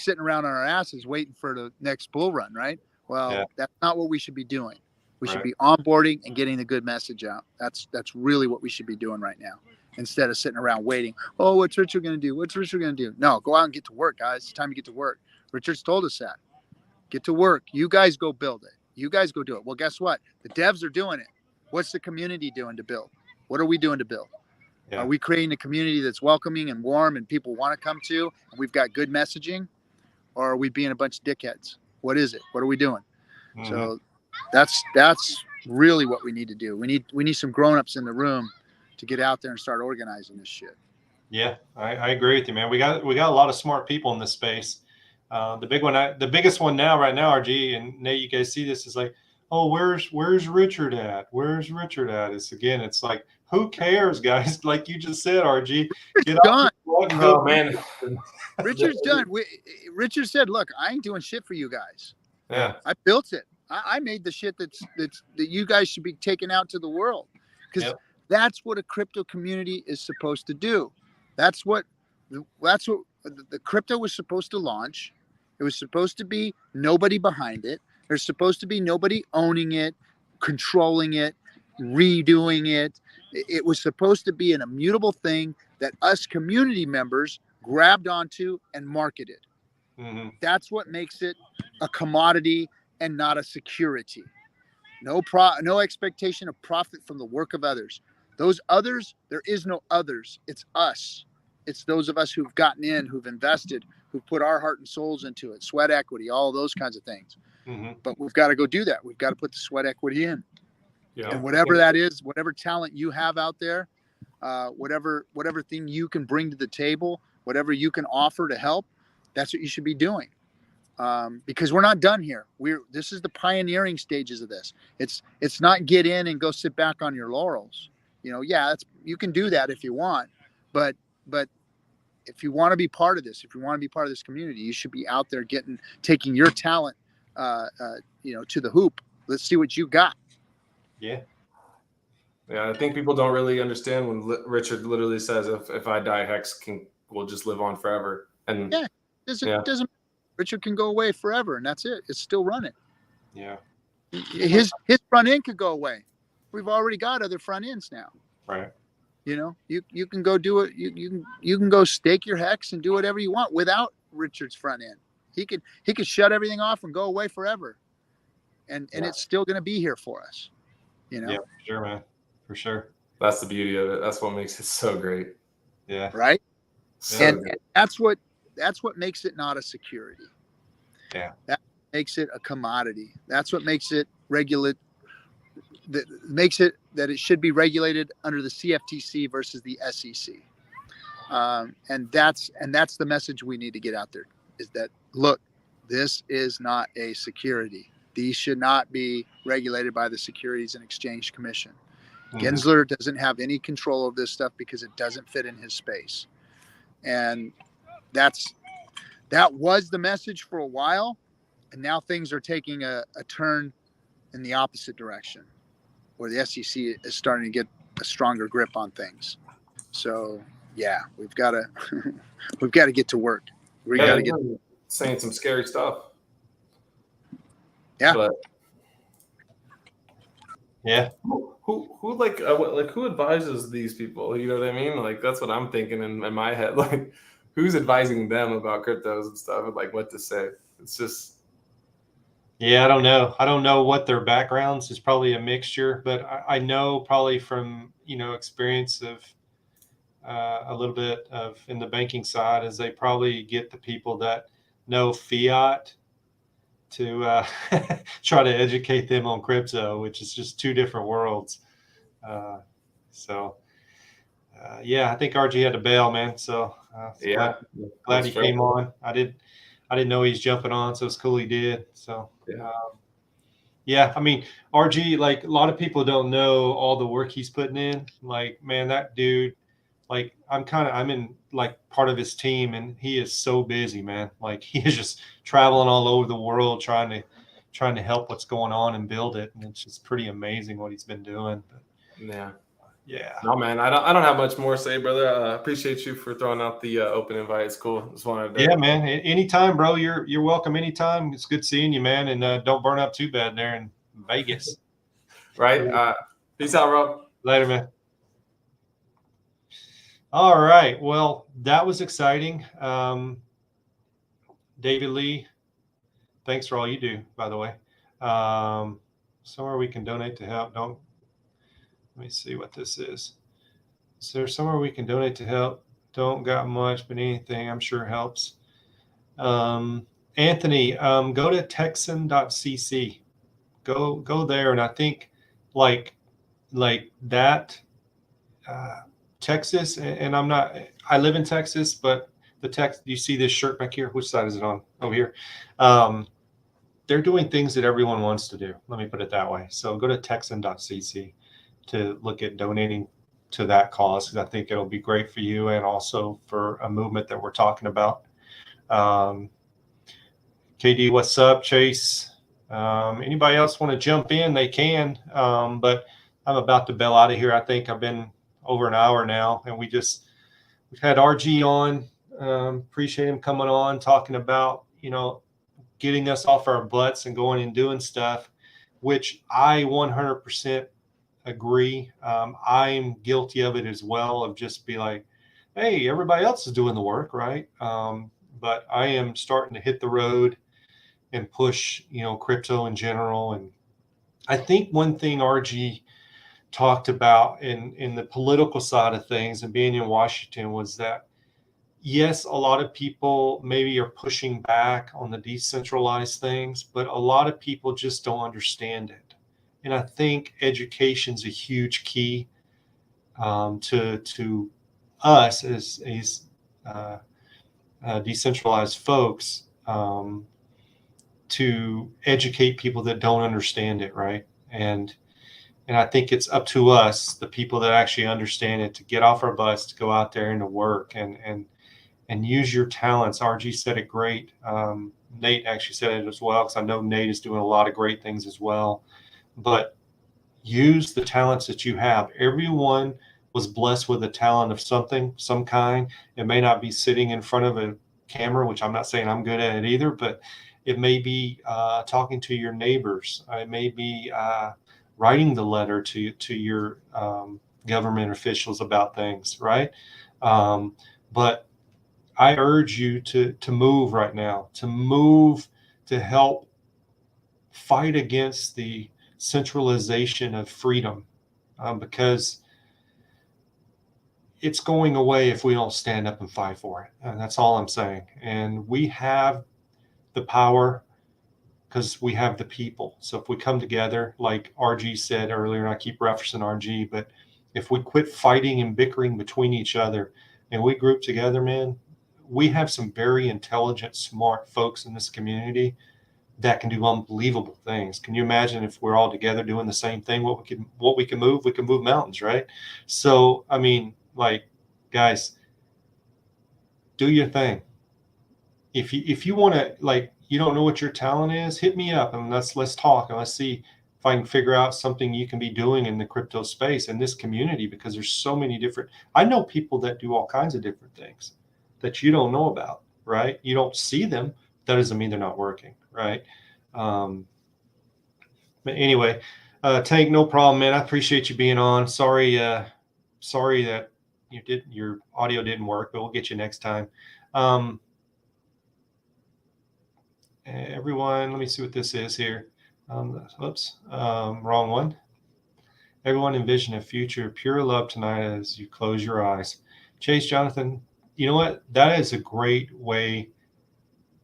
sitting around on our asses waiting for the next bull run, right? Well, That's not what we should be doing. We should be onboarding and getting the good message out. That's really what we should be doing right now, instead of sitting around waiting. Oh, what's Richard going to do? What's Richard going to do? No, go out and get to work, guys. It's time to get to work. Richard's told us that. Get to work. You guys go build it. You guys go do it. Well, guess what? The devs are doing it. What's the community doing to build? What are we doing to build? Yeah. Are we creating a community that's welcoming and warm and people want to come to, and we've got good messaging? Or are we being a bunch of dickheads? What is it? What are we doing? Mm-hmm. So that's really what we need to do. We need some grown-ups in the room to get out there and start organizing this shit. Yeah, I agree with you, man. We got a lot of smart people in this space. The biggest one right now, RG and Nate, you guys see this, is like, oh, where's Richard at? Where's Richard at? It's like, who cares, guys? Like you just said, RG, get Done. off the and Oh go. man. Richard's done. Richard said, "Look, I ain't doing shit for you guys. Yeah. I built it. I made the shit that you guys should be taking out to the world, because Yep. that's what a crypto community is supposed to do. That's what the crypto was supposed to launch. It was supposed to be nobody behind it. There's supposed to be nobody owning it, controlling it, redoing it. It was supposed to be an immutable thing that us community members grabbed onto and marketed. Mm-hmm. That's what makes it a commodity and not a security. No expectation of profit from the work of others. Those others, there is no others. It's us. It's those of us who've gotten in, who've invested, who've put our heart and souls into it, sweat equity, all those kinds of things. Mm-hmm. But we've got to go do that. We've got to put the sweat equity in. Yeah. And whatever that is, whatever talent you have out there, whatever thing you can bring to the table, whatever you can offer to help, that's what you should be doing. Because we're not done here. This is the pioneering stages of this. It's not get in and go sit back on your laurels. You can do that if you want, but if you want to be part of this, if you want to be part of this community, you should be out there taking your talent, to the hoop. Let's see what you got. Yeah. Yeah, I think people don't really understand when Richard literally says, "If I die, Hex will just live on forever." And Yeah. Doesn't Richard can go away forever, and that's it. It's still running. Yeah. His front end could go away. We've already got other front ends now. Right. You can go do it. You can go stake your Hex and do whatever you want without Richard's front end. He could shut everything off and go away forever, and it's still going to be here for us. Yeah, for sure, man. For sure. that's the beauty of it. That's what makes it so great. Yeah. Right. So And good. that's what makes it not a security. Yeah. That makes it a commodity. That's what makes it regulate. That makes it that it should be regulated under the CFTC versus the SEC. And that's the message we need to get out there, is that, look, this is not a security. These should not be regulated by the Securities and Exchange Commission. Mm-hmm. Gensler doesn't have any control of this stuff because it doesn't fit in his space. And that was the message for a while. And now things are taking a turn in the opposite direction, where the SEC is starting to get a stronger grip on things. So yeah, we've got to get to work. We got to get saying some scary stuff. Yeah. But Yeah. who advises these people? You know what I mean? Like, that's what I'm thinking in my head. Like, who's advising them about cryptos and stuff, and like what to say? It's just, Yeah, I don't know. I don't know what their backgrounds is. Probably a mixture, but I know probably from experience of a little bit of in the banking side, is they probably get the people that know fiat to try to educate them on crypto, which is just two different worlds. Yeah, I think RG had to bail, man. So yeah. glad he came on. I didn't know he's jumping on, so it's cool he did. So yeah, I mean, RG, like, a lot of people don't know all the work he's putting in. Like, man, that dude, like, I'm in like part of his team, and he is so busy, man. Like, he is just traveling all over the world trying to help what's going on and build it. And it's just pretty amazing what he's been doing. But yeah. No, man, I don't have much more to say, brother. Appreciate you for throwing out the open invite. It's cool. Just wanted to. Yeah, man. Anytime, bro. You're welcome anytime. It's good seeing you, man. And don't burn up too bad there in Vegas. Right. Peace out, Rob. Later, man. All right. Well, that was exciting. David Lee, thanks for all you do, by the way. Somewhere we can donate to help. Let me see what this is. Is there somewhere we can donate to help? Don't got much, but anything I'm sure helps. Anthony, go to texan.cc. Go there, and I think like that Texas, and I live in Texas, but you see this shirt back here? Which side is it on? Over here. They're doing things that everyone wants to do. Let me put it that way. So go to texan.cc to look at donating to that cause, because I think it'll be great for you and also for a movement that we're talking about. KD, what's up? Chase, anybody else want to jump in? They can, but I'm about to bail out of here. I think I've been over an hour now, and we've had RG on. Appreciate him coming on, talking about, getting us off our butts and going and doing stuff, which I 100% agree. I'm guilty of it as well, of just be like, hey, everybody else is doing the work, right? But I am starting to hit the road and push, crypto in general. And I think one thing RG talked about in the political side of things and being in Washington was that, yes, a lot of people maybe are pushing back on the decentralized things, but a lot of people just don't understand it. And I think education is a huge key to us as decentralized folks, to educate people that don't understand it, right? And I think it's up to us, the people that actually understand it, to get off our butts, to go out there and to work and use your talents. RG said it great. Nate actually said it as well, because I know Nate is doing a lot of great things as well. But use the talents that you have. Everyone was blessed with a talent of something, some kind. It may not be sitting in front of a camera, which I'm not saying I'm good at it either, but it may be talking to your neighbors. It may be writing the letter to your government officials about things, right? But I urge you to move right now, to help fight against the centralization of freedom, because it's going away if we don't stand up and fight for it. And that's all I'm saying. And we have the power because we have the people. So if we come together, like RG said earlier, and I keep referencing RG, but if we quit fighting and bickering between each other and we group together, man, we have some very intelligent, smart folks in this community that can do unbelievable things. Can you imagine if we're all together doing the same thing? What we can move? We can move mountains, right? So, I mean, like, guys, do your thing. If you want to, like, you don't know what your talent is, hit me up and let's talk and let's see if I can figure out something you can be doing in the crypto space in this community, because there's so many different. I know people that do all kinds of different things that you don't know about, right? You don't see them. That doesn't mean they're not working, right? But anyway, Tank, no problem, man. I appreciate you being on. Sorry that your audio didn't work, but we'll get you next time. Everyone, let me see what this is here. Wrong one. Everyone envision a future of pure love tonight as you close your eyes. Chase, Jonathan, you know what? That is a great way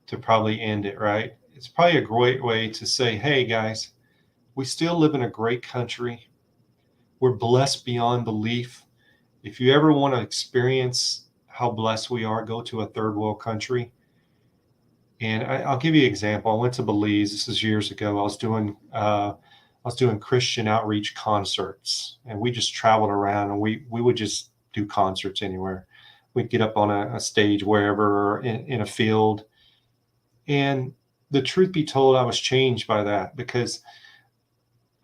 to probably end it, right? It's probably a great way to say, hey, guys, we still live in a great country. We're blessed beyond belief. If you ever want to experience how blessed we are, go to a third world country. And I'll give you an example. I went to Belize. This is years ago. I was doing Christian outreach concerts, and we just traveled around, and we would just do concerts anywhere. We'd get up on a stage wherever, or in a field. And the truth be told, I was changed by that, because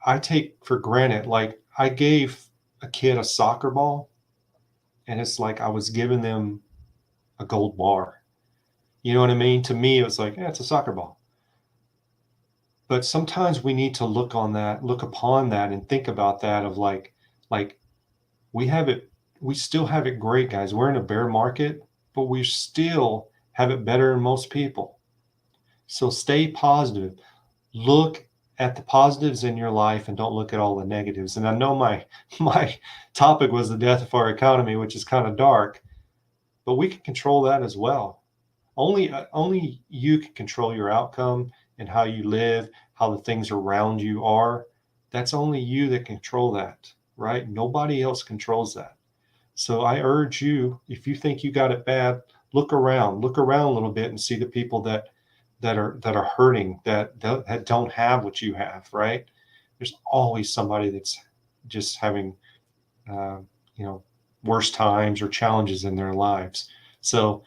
I take for granted, like, I gave a kid a soccer ball, and it's like I was giving them a gold bar. You know what I mean? To me, it was like, it's a soccer ball. But sometimes we need to look upon that and think about that of like we still have it great, guys. We're in a bear market, but we still have it better than most people. So stay positive. Look at the positives in your life and don't look at all the negatives. And I know my topic was the death of our economy, which is kind of dark, but we can control that as well. Only you can control your outcome and how you live, how the things around you are. That's only you that control that, right? Nobody else controls that. So I urge you, if you think you got it bad, look around a little bit and see the people that are hurting, that don't have what you have, right? There's always somebody that's just having worst times or challenges in their lives. So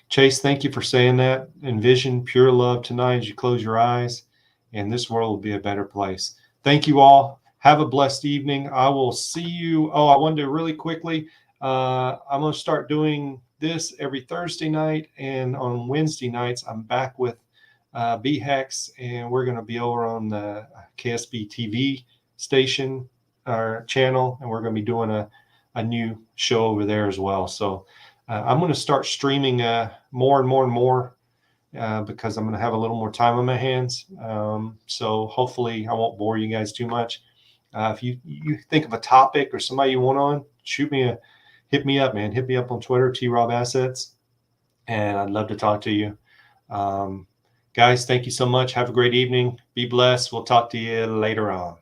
Chase, thank you for saying that. Envision pure love tonight as you close your eyes, and this world will be a better place. Thank you all. Have a blessed evening. I will see you. Oh, I wanted to really quickly, I'm going to start doing this every Thursday night, and on Wednesday nights, I'm back with BHEX, and we're going to be over on the KSB TV station or channel, and we're going to be doing a new show over there as well. So I'm going to start streaming more and more and more because I'm going to have a little more time on my hands. So hopefully I won't bore you guys too much. If you think of a topic or somebody you want on, hit me up, man. Hit me up on Twitter, TRob Assets, and I'd love to talk to you. Guys, thank you so much. Have a great evening. Be blessed. We'll talk to you later on.